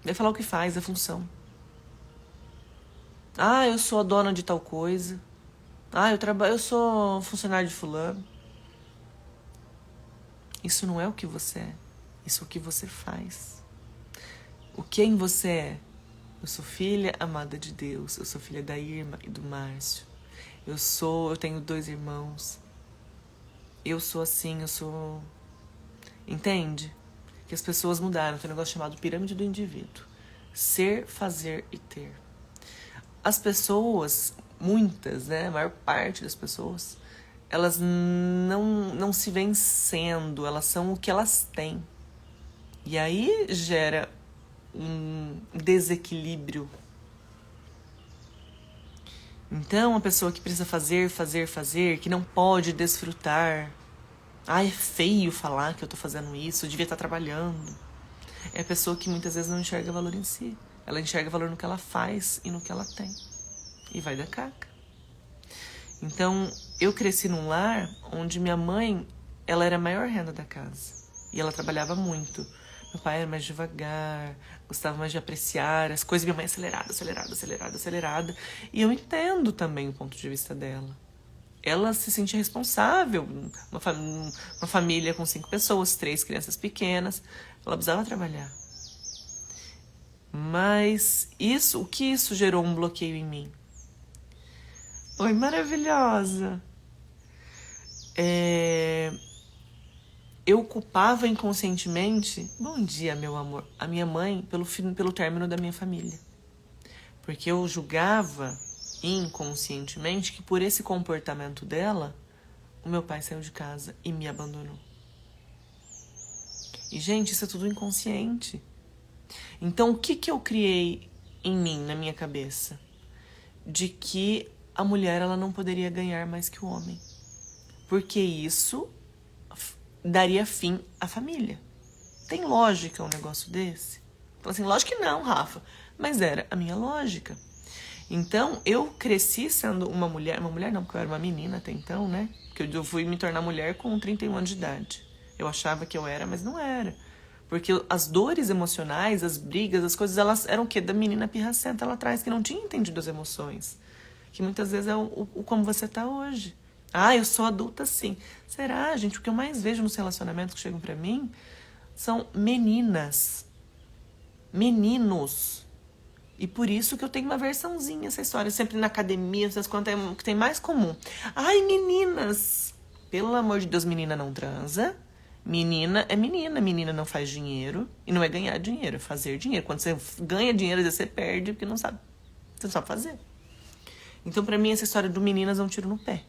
Vai falar o que faz, a função. Ah, eu sou a dona de tal coisa. Ah, eu sou funcionário de fulano. Isso não é o que você é. Isso é o que você faz. O que em você é? Eu sou filha amada de Deus. Eu sou filha da Irma e do Márcio. Eu tenho 2 irmãos. Eu sou assim, eu sou... Entende? Que as pessoas mudaram. Tem um negócio chamado pirâmide do indivíduo. Ser, fazer e ter. As pessoas, muitas, né? A maior parte das pessoas, elas não se veem sendo. Elas são o que elas têm. E aí gera um desequilíbrio. Então, a pessoa que precisa fazer, que não pode desfrutar. É feio falar que eu tô fazendo isso, eu devia estar trabalhando. É a pessoa que muitas vezes não enxerga valor em si. Ela enxerga valor no que ela faz e no que ela tem. E vai dar caca. Então, eu cresci num lar onde minha mãe, ela era a maior renda da casa. E ela trabalhava muito. Meu pai era mais devagar, gostava mais de apreciar as coisas. Minha mãe acelerada. E eu entendo também o ponto de vista dela. Ela se sentia responsável. Uma família com 5 pessoas, 3 crianças pequenas. Ela precisava trabalhar. Mas o que isso gerou um bloqueio em mim? Oi, maravilhosa! Eu culpava inconscientemente, bom dia, meu amor, a minha mãe pelo término da minha família. Porque eu julgava inconscientemente que por esse comportamento dela, o meu pai saiu de casa e me abandonou. E, gente, isso é tudo inconsciente. Então, o que eu criei em mim, na minha cabeça? De que a mulher ela não poderia ganhar mais que o homem. Porque isso daria fim à família. Tem lógica um negócio desse? Fala assim, lógico que não, Rafa. Mas era a minha lógica. Então, eu cresci sendo uma mulher não, porque eu era uma menina até então, né? Porque eu fui me tornar mulher com 31 anos de idade. Eu achava que eu era, mas não era. Porque as dores emocionais, as brigas, as coisas, elas eram o quê? Da menina pirracenta lá atrás, que não tinha entendido as emoções. Que muitas vezes é o como você tá hoje. Ah, eu sou adulta sim. Será, gente? O que eu mais vejo nos relacionamentos que chegam pra mim são meninas. Meninos. E por isso que eu tenho uma versãozinha essa história. Sempre na academia, essas coisas que tem mais comum. Ai, meninas! Pelo amor de Deus, menina não transa. Menina é menina. Menina não faz dinheiro. E não é ganhar dinheiro, é fazer dinheiro. Quando você ganha dinheiro, você perde porque não sabe. Você não sabe fazer. Então, pra mim, essa história do meninas é um tiro no pé.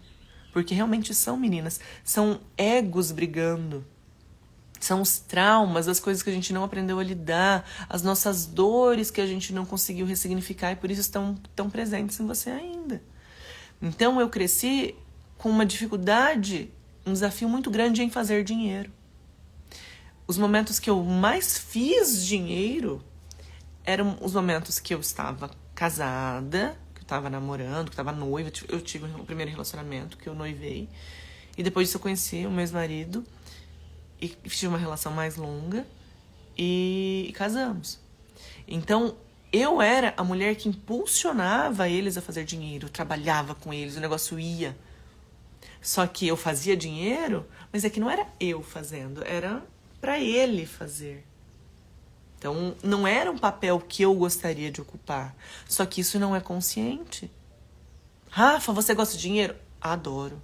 Porque realmente são meninas. São egos brigando. São os traumas, as coisas que a gente não aprendeu a lidar, as nossas dores que a gente não conseguiu ressignificar e por isso estão tão presentes em você ainda. Então eu cresci com uma dificuldade, um desafio muito grande em fazer dinheiro. Os momentos que eu mais fiz dinheiro eram os momentos que eu estava casada, que eu estava namorando, que eu estava noiva. Eu tive o primeiro relacionamento, que eu noivei. E depois disso eu conheci o meu ex-marido. E tive uma relação mais longa e casamos. Então, eu era a mulher que impulsionava eles a fazer dinheiro, trabalhava com eles, o negócio ia. Só que eu fazia dinheiro, mas é que não era eu fazendo, era para ele fazer. Então, não era um papel que eu gostaria de ocupar. Só que isso não é consciente. Rafa, você gosta de dinheiro? Adoro.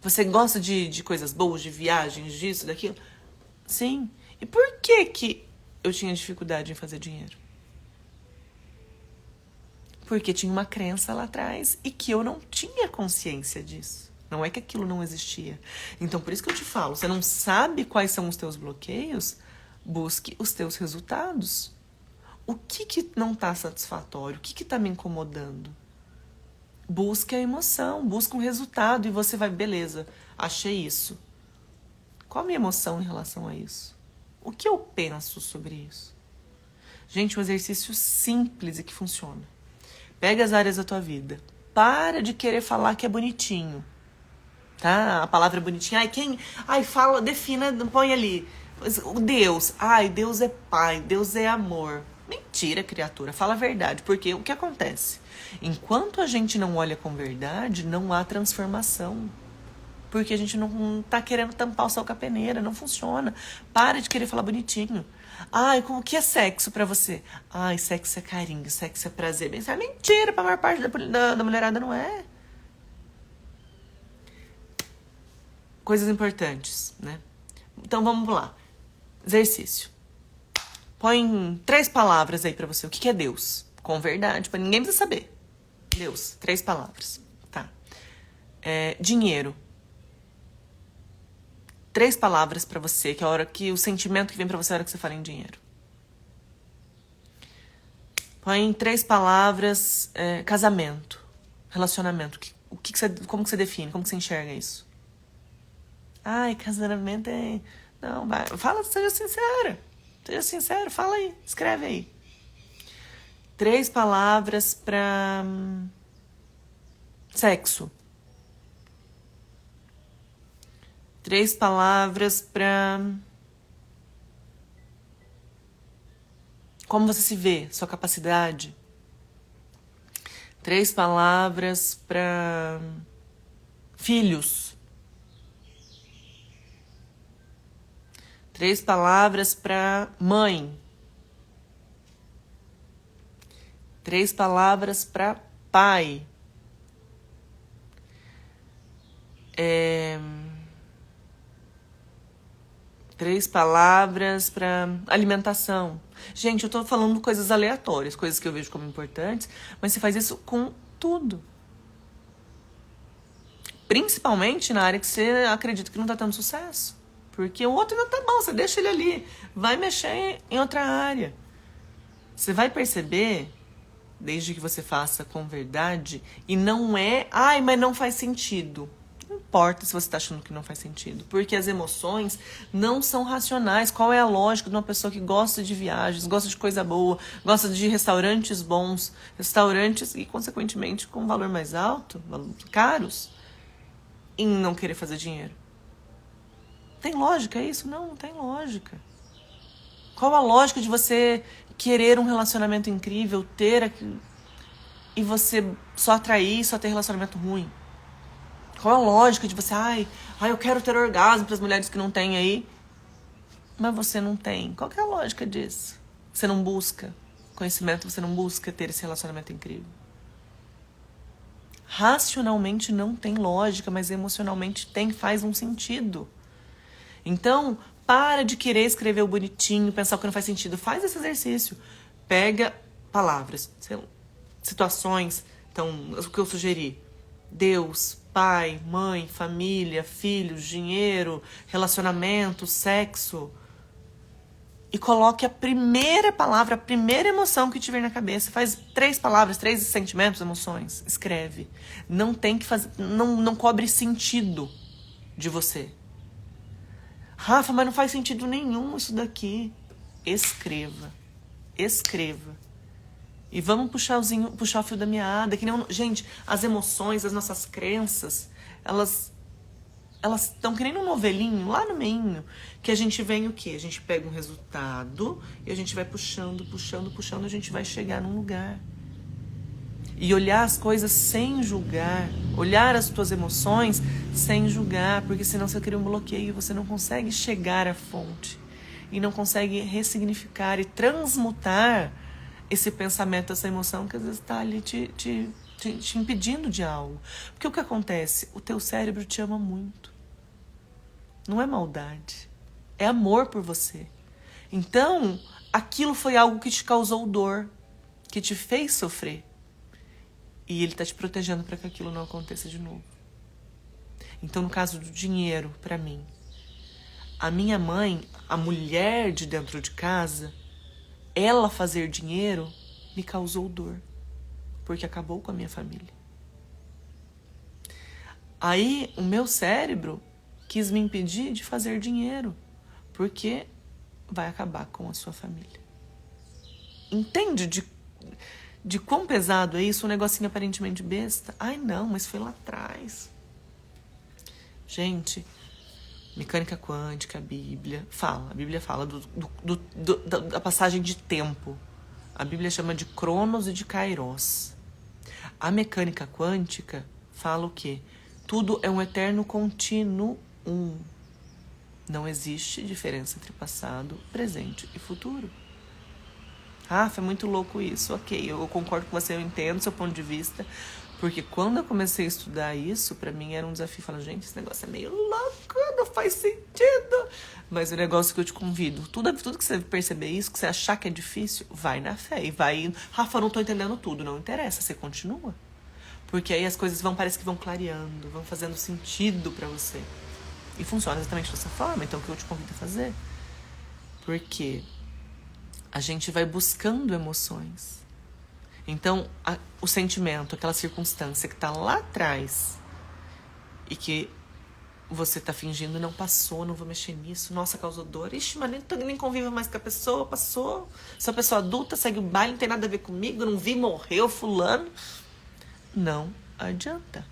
Você gosta de coisas boas, de viagens, disso, daquilo? Sim. E por que eu tinha dificuldade em fazer dinheiro? Porque tinha uma crença lá atrás e que eu não tinha consciência disso. Não é que aquilo não existia. Então, por isso que eu te falo, você não sabe quais são os teus bloqueios, busque os teus resultados. O que não está satisfatório? O que está me incomodando? Busque a emoção, busque um resultado e você vai, beleza, achei isso. Qual a minha emoção em relação a isso? O que eu penso sobre isso? Gente, um exercício simples e que funciona. Pega as áreas da tua vida. Para de querer falar que é bonitinho. Tá? A palavra é bonitinha. Ai, fala, defina, põe ali. O Deus. Ai, Deus é pai, Deus é amor. Mentira, criatura. Fala a verdade. Porque o que acontece? Enquanto a gente não olha com verdade, não há transformação. Porque a gente não tá querendo tampar o sol com a peneira. Não funciona. Para de querer falar bonitinho. Ai, o que é sexo pra você? Ai, sexo é carinho, sexo é prazer. Isso é mentira, pra maior parte da mulherada não é. Coisas importantes, né? Então vamos lá. Exercício. Põe 3 palavras aí pra você. O que é Deus? Com verdade, pra ninguém precisa saber. Deus, 3 palavras. Tá. Dinheiro. 3 palavras pra você, que é a hora que o sentimento que vem pra você é a hora que você fala em dinheiro. Põe 3 palavras, casamento, relacionamento. Como que você define? Como que você enxerga isso? Ai, casamento é... Não, vai. Fala, seja sincera. Seja sincero, fala aí, escreve aí. 3 palavras pra sexo. 3 palavras pra como você se vê, sua capacidade. 3 palavras pra filhos. 3 palavras pra mãe. 3 palavras pra pai. 3 palavras para alimentação. Gente, eu tô falando coisas aleatórias, coisas que eu vejo como importantes, mas você faz isso com tudo. Principalmente na área que você acredita que não tá tendo sucesso. Porque o outro ainda tá bom, você deixa ele ali. Vai mexer em outra área. Você vai perceber, desde que você faça com verdade, e não é, mas não faz sentido. Não importa se você está achando que não faz sentido, porque as emoções não são racionais. Qual é a lógica de uma pessoa que gosta de viagens, gosta de coisa boa, gosta de restaurantes bons, restaurantes e, consequentemente, com valor mais alto, caros, em não querer fazer dinheiro? Tem lógica isso? Não, não tem lógica. Qual a lógica de você querer um relacionamento incrível, ter aquilo, e você só atrair, só ter relacionamento ruim? Qual a lógica de você, eu quero ter orgasmo para as mulheres que não têm aí, mas você não tem? Qual que é a lógica disso? Você não busca conhecimento, você não busca ter esse relacionamento incrível. Racionalmente não tem lógica, mas emocionalmente faz um sentido. Então, para de querer escrever o bonitinho, pensar o que não faz sentido. Faz esse exercício. Pega palavras, situações. Então, o que eu sugeri? Deus, pai, mãe, família, filhos, dinheiro, relacionamento, sexo. E coloque a primeira palavra, a primeira emoção que tiver na cabeça. Faz 3 palavras, 3 sentimentos, emoções. Escreve. Não tem que fazer, não cobre sentido de você. Rafa, mas não faz sentido nenhum isso daqui. Escreva. Escreva. E vamos puxar o fio da meada. Gente, as emoções, as nossas crenças, elas estão que nem um novelinho, lá no meio, que a gente vem o quê? A gente pega um resultado e a gente vai puxando, a gente vai chegar num lugar. E olhar as coisas sem julgar. Olhar as tuas emoções sem julgar. Porque senão você cria um bloqueio e você não consegue chegar à fonte. E não consegue ressignificar e transmutar esse pensamento, essa emoção que às vezes está ali te impedindo de algo. Porque o que acontece? O teu cérebro te ama muito. Não é maldade. É amor por você. Então, aquilo foi algo que te causou dor. Que te fez sofrer. E ele está te protegendo para que aquilo não aconteça de novo. Então, no caso do dinheiro, para mim, a minha mãe, a mulher de dentro de casa, ela fazer dinheiro me causou dor. Porque acabou com a minha família. Aí, o meu cérebro quis me impedir de fazer dinheiro. Porque vai acabar com a sua família. Entende de quão pesado é isso? Um negocinho aparentemente besta. Não, mas foi lá atrás. Gente, mecânica quântica, a Bíblia fala da passagem de tempo. A Bíblia chama de Cronos e de Kairos. A mecânica quântica fala o quê? Tudo é um eterno contínuo. Não existe diferença entre passado, presente e futuro. Foi muito louco isso. Ok, eu concordo com você, eu entendo seu ponto de vista. Porque quando eu comecei a estudar isso, pra mim era um desafio. Falar, gente, esse negócio é meio louco, não faz sentido. Mas o negócio que eu te convido, tudo que você perceber isso, que você achar que é difícil, vai na fé. E vai, Rafa, eu não tô entendendo tudo. Não interessa, você continua. Porque aí as coisas parece que vão clareando, vão fazendo sentido pra você. E funciona exatamente dessa forma. Então, o que eu te convido a fazer? Porque a gente vai buscando emoções. Então, o sentimento, aquela circunstância que está lá atrás e que você está fingindo não passou, não vou mexer nisso, nossa, causou dor. Ixi, mas nem convivo mais com a pessoa, passou. Sou pessoa adulta, segue o baile, não tem nada a ver comigo, não vi, morreu, fulano. Não adianta.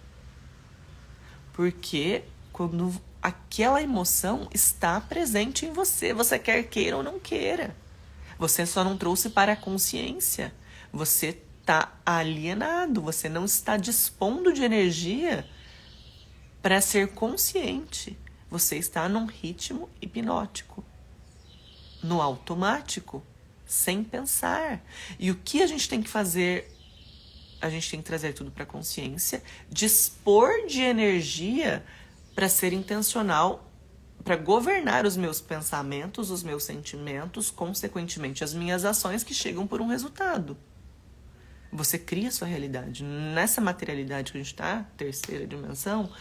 Porque quando aquela emoção está presente em você, você quer queira ou não queira. Você só não trouxe para a consciência. Você está alienado. Você não está dispondo de energia para ser consciente. Você está num ritmo hipnótico. No automático. Sem pensar. E o que a gente tem que fazer? A gente tem que trazer tudo para a consciência. Dispor de energia para ser intencional para governar os meus pensamentos, os meus sentimentos, consequentemente as minhas ações que chegam por um resultado. Você cria a sua realidade. Nessa materialidade que a gente está, terceira dimensão,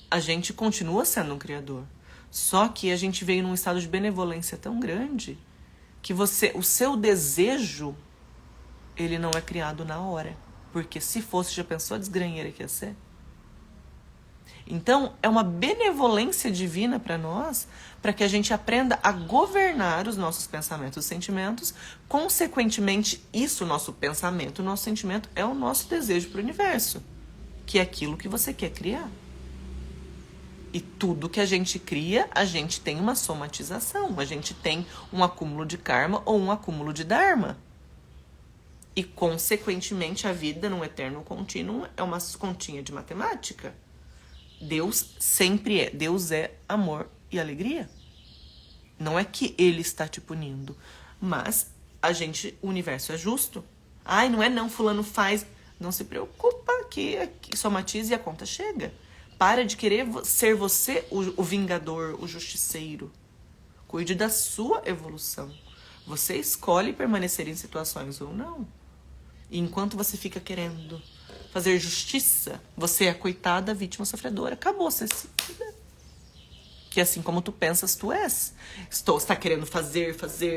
a gente continua sendo um criador. Só que a gente veio num estado de benevolência tão grande que o seu desejo, ele não é criado na hora. Porque se fosse, já pensou a desgranheira que ia ser? Então, é uma benevolência divina para nós, para que a gente aprenda a governar os nossos pensamentos e sentimentos. Consequentemente, isso, nosso pensamento, o nosso sentimento, é o nosso desejo para o universo, que é aquilo que você quer criar. E tudo que a gente cria, a gente tem uma somatização, a gente tem um acúmulo de karma ou um acúmulo de dharma. E, consequentemente, a vida num eterno contínuo é uma continha de matemática. Deus sempre é. Deus é amor e alegria. Não é que ele está te punindo, mas o universo é justo. Ai, não é não, fulano faz. Não se preocupa que somatize e a conta chega. Para de querer ser você o vingador, o justiceiro. Cuide da sua evolução. Você escolhe permanecer em situações ou não. E enquanto você fica querendo fazer justiça, você é a coitada, vítima sofredora. Acabou, você se... Que assim como tu pensas, tu és. Está querendo fazer,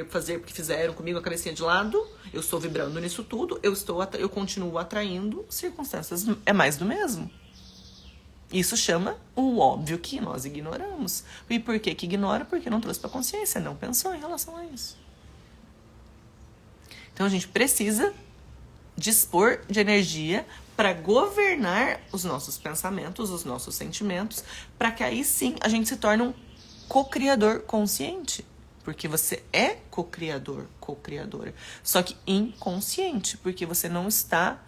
porque fizeram comigo a cabecinha de lado. Eu estou vibrando nisso tudo. Eu continuo atraindo circunstâncias. É mais do mesmo. Isso chama o óbvio que nós ignoramos. E por que ignora? Porque não trouxe para consciência, não pensou em relação a isso. Então a gente precisa dispor de energia para governar os nossos pensamentos, os nossos sentimentos, para que aí sim a gente se torne um co-criador consciente. Porque você é co-criador, co-criadora. Só que inconsciente, porque você não está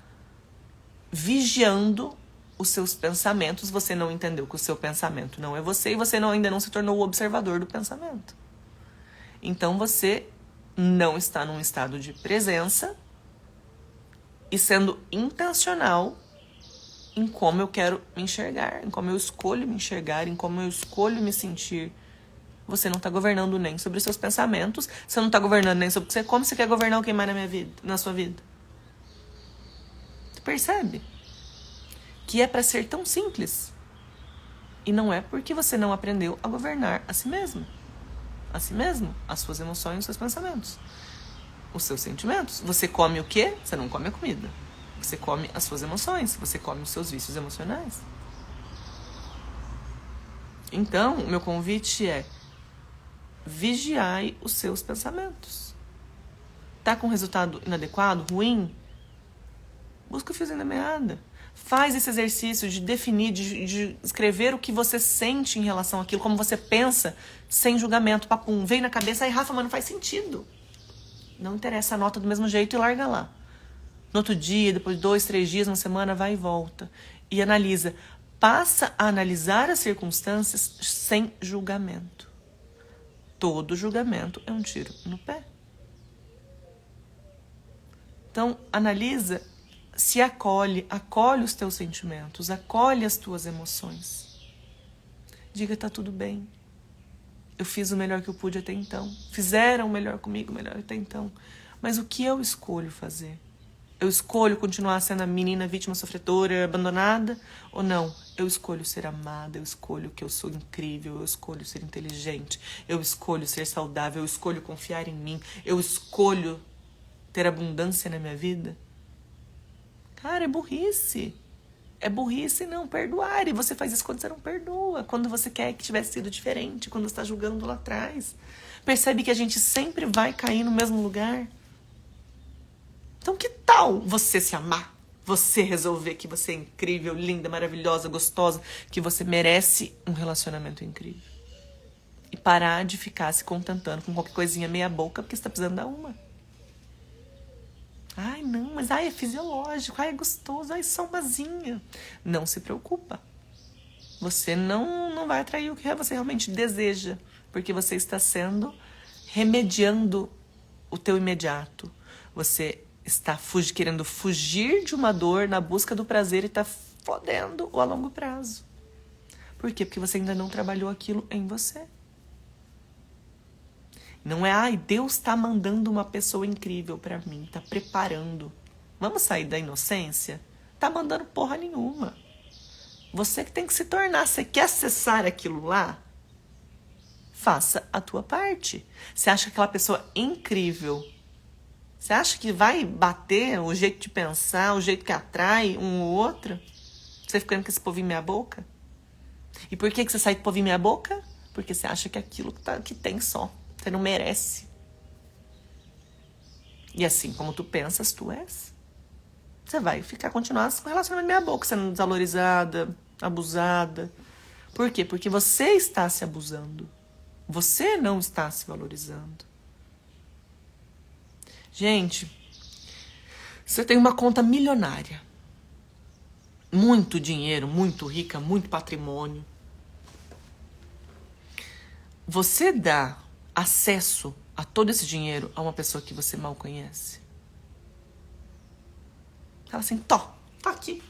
vigiando os seus pensamentos, você não entendeu que o seu pensamento não é você e você ainda não se tornou o observador do pensamento. Então você não está num estado de presença e sendo intencional em como eu quero me enxergar, em como eu escolho me enxergar, em como eu escolho me sentir. Você não está governando nem sobre os seus pensamentos, você não está governando nem sobre o que você come, você quer governar o que mais na sua vida. Você percebe? Que é para ser tão simples. E não é porque você não aprendeu a governar a si mesmo. A si mesmo, as suas emoções, os seus pensamentos. Os seus sentimentos. Você come o quê? Você não come a comida. Você come as suas emoções. Você come os seus vícios emocionais. Então, o meu convite é: vigiai os seus pensamentos. Tá com resultado inadequado, ruim? Busca o fiozinho da meada. Faz esse exercício de definir, de escrever o que você sente em relação àquilo, como você pensa, sem julgamento, papum. Vem na cabeça, aí Rafa, mas não faz sentido. Não interessa, anota do mesmo jeito e larga lá. No outro dia, depois de 2, 3 dias, uma semana, vai e volta. E analisa. Passa a analisar as circunstâncias sem julgamento. Todo julgamento é um tiro no pé. Então, analisa, se acolhe os teus sentimentos, acolhe as tuas emoções. Diga, tá tudo bem. Eu fiz o melhor que eu pude até então. Fizeram o melhor comigo, o melhor até então. Mas o que eu escolho fazer? Eu escolho continuar sendo a menina vítima sofredora, abandonada? Ou não? Eu escolho ser amada, eu escolho que eu sou incrível, eu escolho ser inteligente, eu escolho ser saudável, eu escolho confiar em mim, eu escolho ter abundância na minha vida? Cara, é burrice. É burrice não perdoar. E você faz isso quando você não perdoa. Quando você quer que tivesse sido diferente. Quando você está julgando lá atrás. Percebe que a gente sempre vai cair no mesmo lugar? Então que tal você se amar? Você resolver que você é incrível, linda, maravilhosa, gostosa. Que você merece um relacionamento incrível. E parar de ficar se contentando com qualquer coisinha meia boca porque você está precisando dar uma. Ai, não, mas é fisiológico, é gostoso, só umazinha. Não se preocupa. Você não vai atrair o que você realmente deseja, porque você está remediando o teu imediato. Você está querendo fugir de uma dor na busca do prazer e está fodendo o a longo prazo. Por quê? Porque você ainda não trabalhou aquilo em você. Não é, ai, Deus tá mandando uma pessoa incrível pra mim, tá preparando. Vamos sair da inocência? Tá mandando porra nenhuma. Você que tem que se tornar. Você quer acessar aquilo lá? Faça a tua parte. Você acha que aquela pessoa incrível, você acha que vai bater o jeito de pensar, o jeito que atrai um ou outro? Você ficando com esse povinho meia boca? E por que você sai com o povinho meia boca? Porque você acha que é aquilo que tem só. Você não merece. E assim como tu pensas, tu és. Você vai continuar com relacionamento meia boca, sendo desvalorizada, abusada. Por quê? Porque você está se abusando. Você não está se valorizando. Gente, você tem uma conta milionária. Muito dinheiro, muito rica, muito patrimônio. Você dá acesso a todo esse dinheiro a uma pessoa que você mal conhece? Fala assim, tá aqui.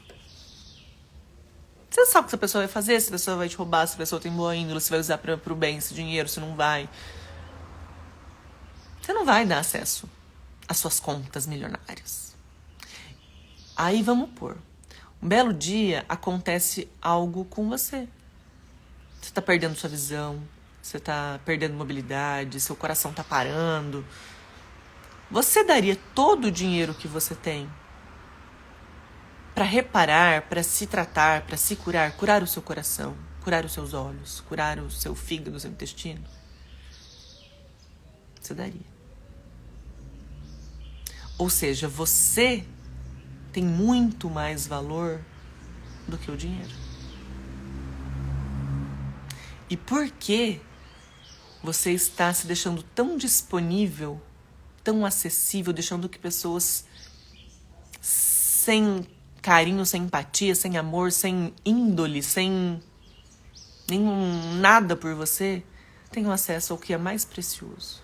Você sabe o que essa pessoa vai fazer, se a pessoa vai te roubar, se a pessoa tem boa índole, se vai usar pro bem esse dinheiro, se não vai. Você não vai dar acesso às suas contas milionárias. Aí vamos pôr. Um belo dia acontece algo com você. Você tá perdendo sua visão, você tá perdendo mobilidade, seu coração tá parando. Você daria todo o dinheiro que você tem para reparar, para se tratar, para se curar, curar o seu coração, curar os seus olhos, curar o seu fígado, o seu intestino? Você daria. Ou seja, você tem muito mais valor do que o dinheiro. E por que você está se deixando tão disponível, tão acessível, deixando que pessoas sem carinho, sem empatia, sem amor, sem índole, sem nenhum nada por você, tenham acesso ao que é mais precioso?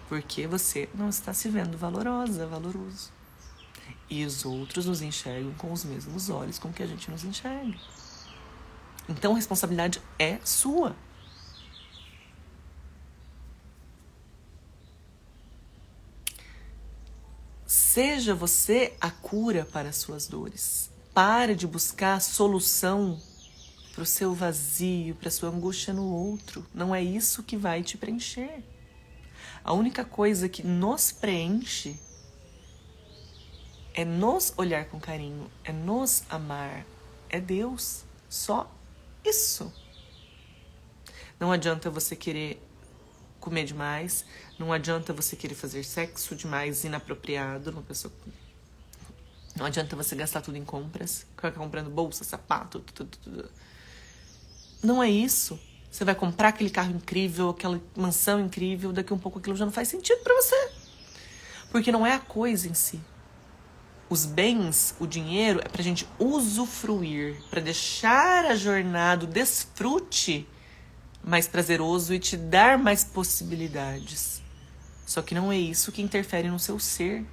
Porque você não está se vendo valorosa, valoroso. E os outros nos enxergam com os mesmos olhos com que a gente nos enxerga. Então a responsabilidade é sua. Seja você a cura para as suas dores. Pare de buscar solução para o seu vazio, para a sua angústia no outro. Não é isso que vai te preencher. A única coisa que nos preenche é nos olhar com carinho, é nos amar, é Deus. Só isso. Não adianta você querer comer demais, não adianta você querer fazer sexo demais inapropriado numa pessoa. Não adianta você gastar tudo em compras, ficar comprando bolsa, sapato, tudo. Não é isso. Você vai comprar aquele carro incrível, aquela mansão incrível, daqui a um pouco aquilo já não faz sentido pra você. Porque não é a coisa em si. Os bens, o dinheiro, é pra gente usufruir, pra deixar a jornada, o desfrute mais prazeroso e te dar mais possibilidades. Só que não é isso que interfere no seu ser.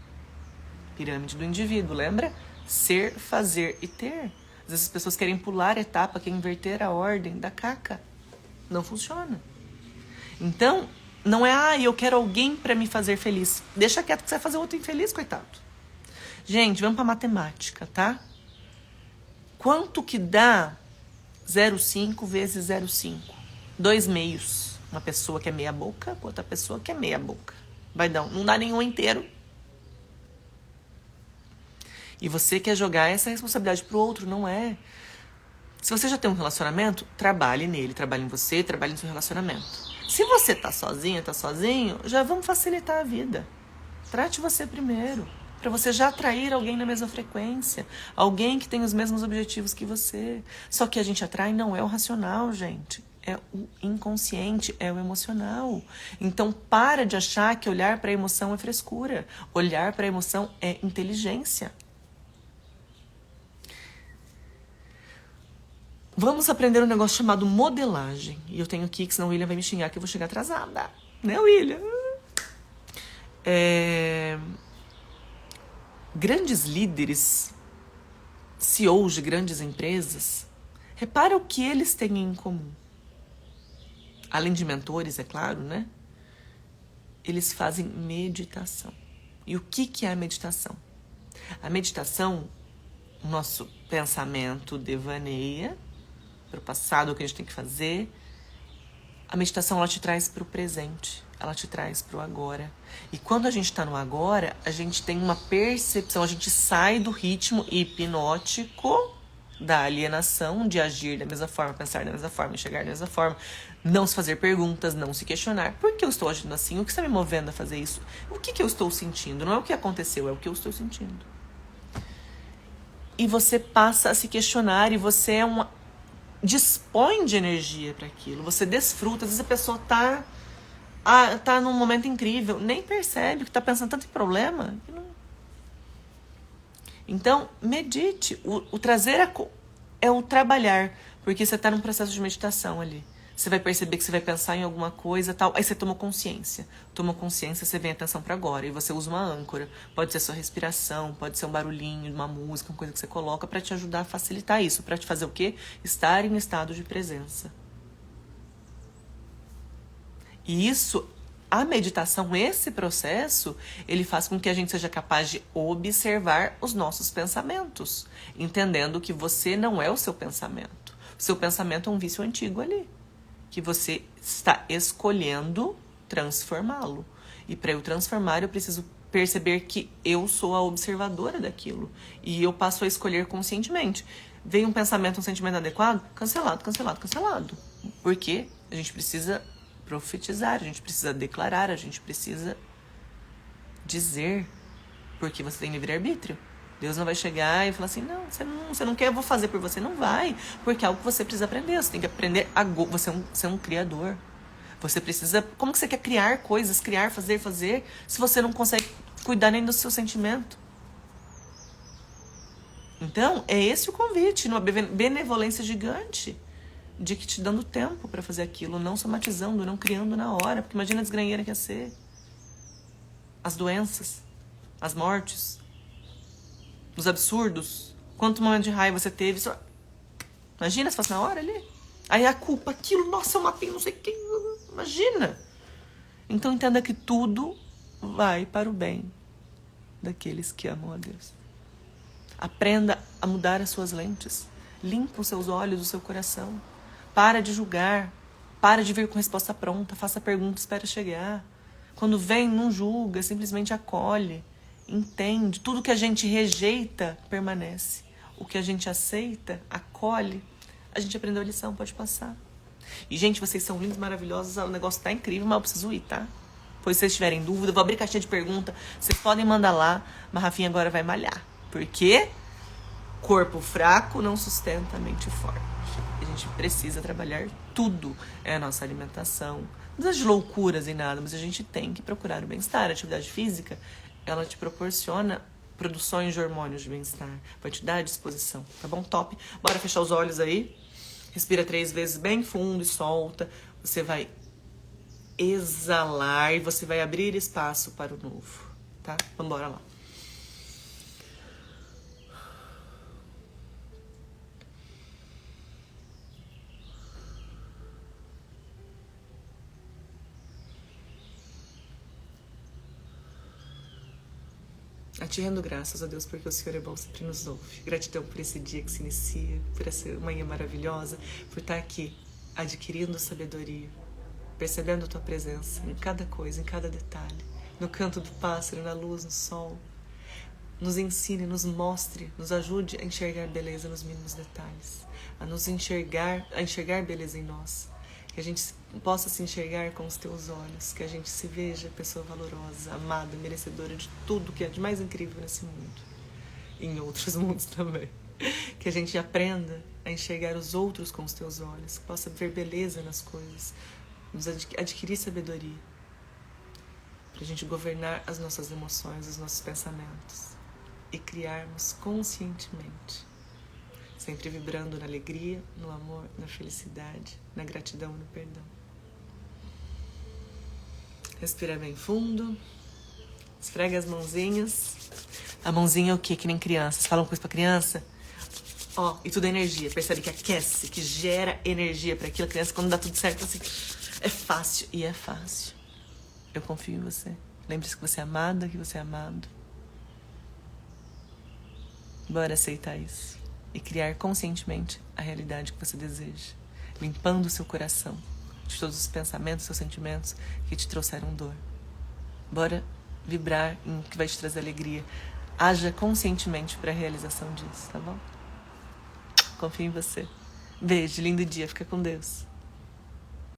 Pirâmide do indivíduo, lembra? Ser, fazer e ter. Às vezes as pessoas querem pular a etapa, querem inverter a ordem da caca. Não funciona. Então, não é, eu quero alguém pra me fazer feliz. Deixa quieto que você vai fazer outro infeliz, coitado. Gente, vamos pra matemática, tá? Quanto que dá 0,5 vezes 0,5? 2 meios. Uma pessoa que é meia boca, outra pessoa que é meia boca. Vai dar, não dá nenhum inteiro. E você quer jogar essa responsabilidade pro outro, não é. Se você já tem um relacionamento, trabalhe nele, trabalhe em você, trabalhe no seu relacionamento. Se você tá sozinha, tá sozinho, já vamos facilitar a vida. Trate você primeiro, para você já atrair alguém na mesma frequência, alguém que tem os mesmos objetivos que você. Só que a gente atrai não é o racional, gente. É o inconsciente, é o emocional. Então, para de achar que olhar para a emoção é frescura. Olhar para a emoção é inteligência. Vamos aprender um negócio chamado modelagem. E eu tenho que, senão o William vai me xingar que eu vou chegar atrasada. Né, William? Grandes líderes, CEOs de grandes empresas, repara o que eles têm em comum. além de mentores, é claro, né? Eles fazem meditação. E o que é a meditação? A meditação, o nosso pensamento devaneia para o passado, o que a gente tem que fazer. A meditação, ela te traz para o presente, ela te traz para o agora. E quando a gente está no agora, a gente tem uma percepção, a gente sai do ritmo hipnótico da alienação, de agir da mesma forma, pensar da mesma forma, enxergar da mesma forma, não se fazer perguntas, não se questionar. Por que eu estou agindo assim? O que está me movendo a fazer isso? O que eu estou sentindo? Não é o que aconteceu, é o que eu estou sentindo. E você passa a se questionar e você dispõe de energia para aquilo, você desfruta. Às vezes a pessoa tá num momento incrível, nem percebe que tá pensando tanto em problema. Então, medite. O trazer é o trabalhar, porque você tá num processo de meditação ali. Você vai perceber que você vai pensar em alguma coisa, tal. Aí você toma consciência. Tomou consciência, você vem atenção para agora. E você usa uma âncora. Pode ser sua respiração, pode ser um barulhinho, uma música, uma coisa que você coloca para te ajudar a facilitar isso. Para te fazer o quê? Estar em estado de presença. E isso, a meditação, esse processo, ele faz com que a gente seja capaz de observar os nossos pensamentos. Entendendo que você não é o seu pensamento. O seu pensamento é um vício antigo ali, que você está escolhendo transformá-lo. E para eu transformar, eu preciso perceber que eu sou a observadora daquilo. E eu passo a escolher conscientemente. Veio um pensamento, um sentimento adequado? Cancelado, cancelado, cancelado. Porque a gente precisa profetizar, a gente precisa declarar, a gente precisa dizer. Porque você tem livre-arbítrio. Deus não vai chegar e falar assim, não, você não quer, eu vou fazer por você. Não vai, porque é algo que você precisa aprender. Você tem que aprender você é um criador. Você precisa... Como que você quer criar coisas, criar, fazer, se você não consegue cuidar nem do seu sentimento? Então, é esse o convite, numa benevolência gigante, de que te dando tempo para fazer aquilo, não somatizando, não criando na hora. Porque imagina a desgranheira que ia ser. As doenças, as mortes, os absurdos, quanto momento de raiva você teve. Só... Imagina se fosse na hora ali. Aí a culpa, aquilo, nossa, eu matei não sei quem. Imagina. Então entenda que tudo vai para o bem daqueles que amam a Deus. Aprenda a mudar as suas lentes. Limpa os seus olhos, o seu coração. Para de julgar. Para de vir com resposta pronta. Faça perguntas, espera chegar. Quando vem, não julga, simplesmente acolhe. Entende. Tudo que a gente rejeita, permanece. O que a gente aceita, acolhe. A gente aprendeu a lição, pode passar. E, gente, vocês são lindos, maravilhosos. O negócio tá incrível, mas eu preciso ir, tá? Pois se vocês tiverem dúvida, eu vou abrir caixinha de pergunta. Vocês podem mandar lá. Mas Rafinha agora vai malhar. Porque corpo fraco não sustenta a mente forte. A gente precisa trabalhar tudo. É a nossa alimentação. Não precisa de loucuras e nada, mas a gente tem que procurar o bem-estar. A atividade física, ela te proporciona produções de hormônios de bem-estar. Vai te dar a disposição, tá bom? Top. Bora fechar os olhos aí. Respira 3 vezes bem fundo e solta. Você vai exalar e você vai abrir espaço para o novo, tá? Vambora lá. A ti rendo graças a Deus porque o Senhor é bom, sempre nos ouve. Gratidão por esse dia que se inicia, por essa manhã maravilhosa, por estar aqui adquirindo sabedoria, percebendo a tua presença em cada coisa, em cada detalhe, no canto do pássaro, na luz, no sol. Nos ensine, nos mostre, nos ajude a enxergar beleza nos mínimos detalhes, a enxergar beleza em nós. Que a gente possa se enxergar com os teus olhos, que a gente se veja pessoa valorosa, amada, merecedora de tudo que é de mais incrível nesse mundo. E em outros mundos também. Que a gente aprenda a enxergar os outros com os teus olhos, que possa ver beleza nas coisas, nos adquirir sabedoria, para a gente governar as nossas emoções, os nossos pensamentos e criarmos conscientemente. Sempre vibrando na alegria, no amor, na felicidade, na gratidão e no perdão. Respira bem fundo. Esfrega as mãozinhas. A mãozinha é o quê? Que nem crianças. Falam coisa pra criança? Ó, e tudo é energia. Percebe que aquece, que gera energia para aquilo. A criança, quando dá tudo certo, assim, É fácil, e é fácil. Eu confio em você. Lembre-se que você é amada, que você é amado. Bora aceitar isso e criar conscientemente a realidade que você deseja, limpando o seu coração de todos os pensamentos, seus sentimentos que te trouxeram dor. Bora vibrar em que vai te trazer alegria. Haja conscientemente para a realização disso, tá bom? Confio em você. Beijo, lindo dia, fica com Deus.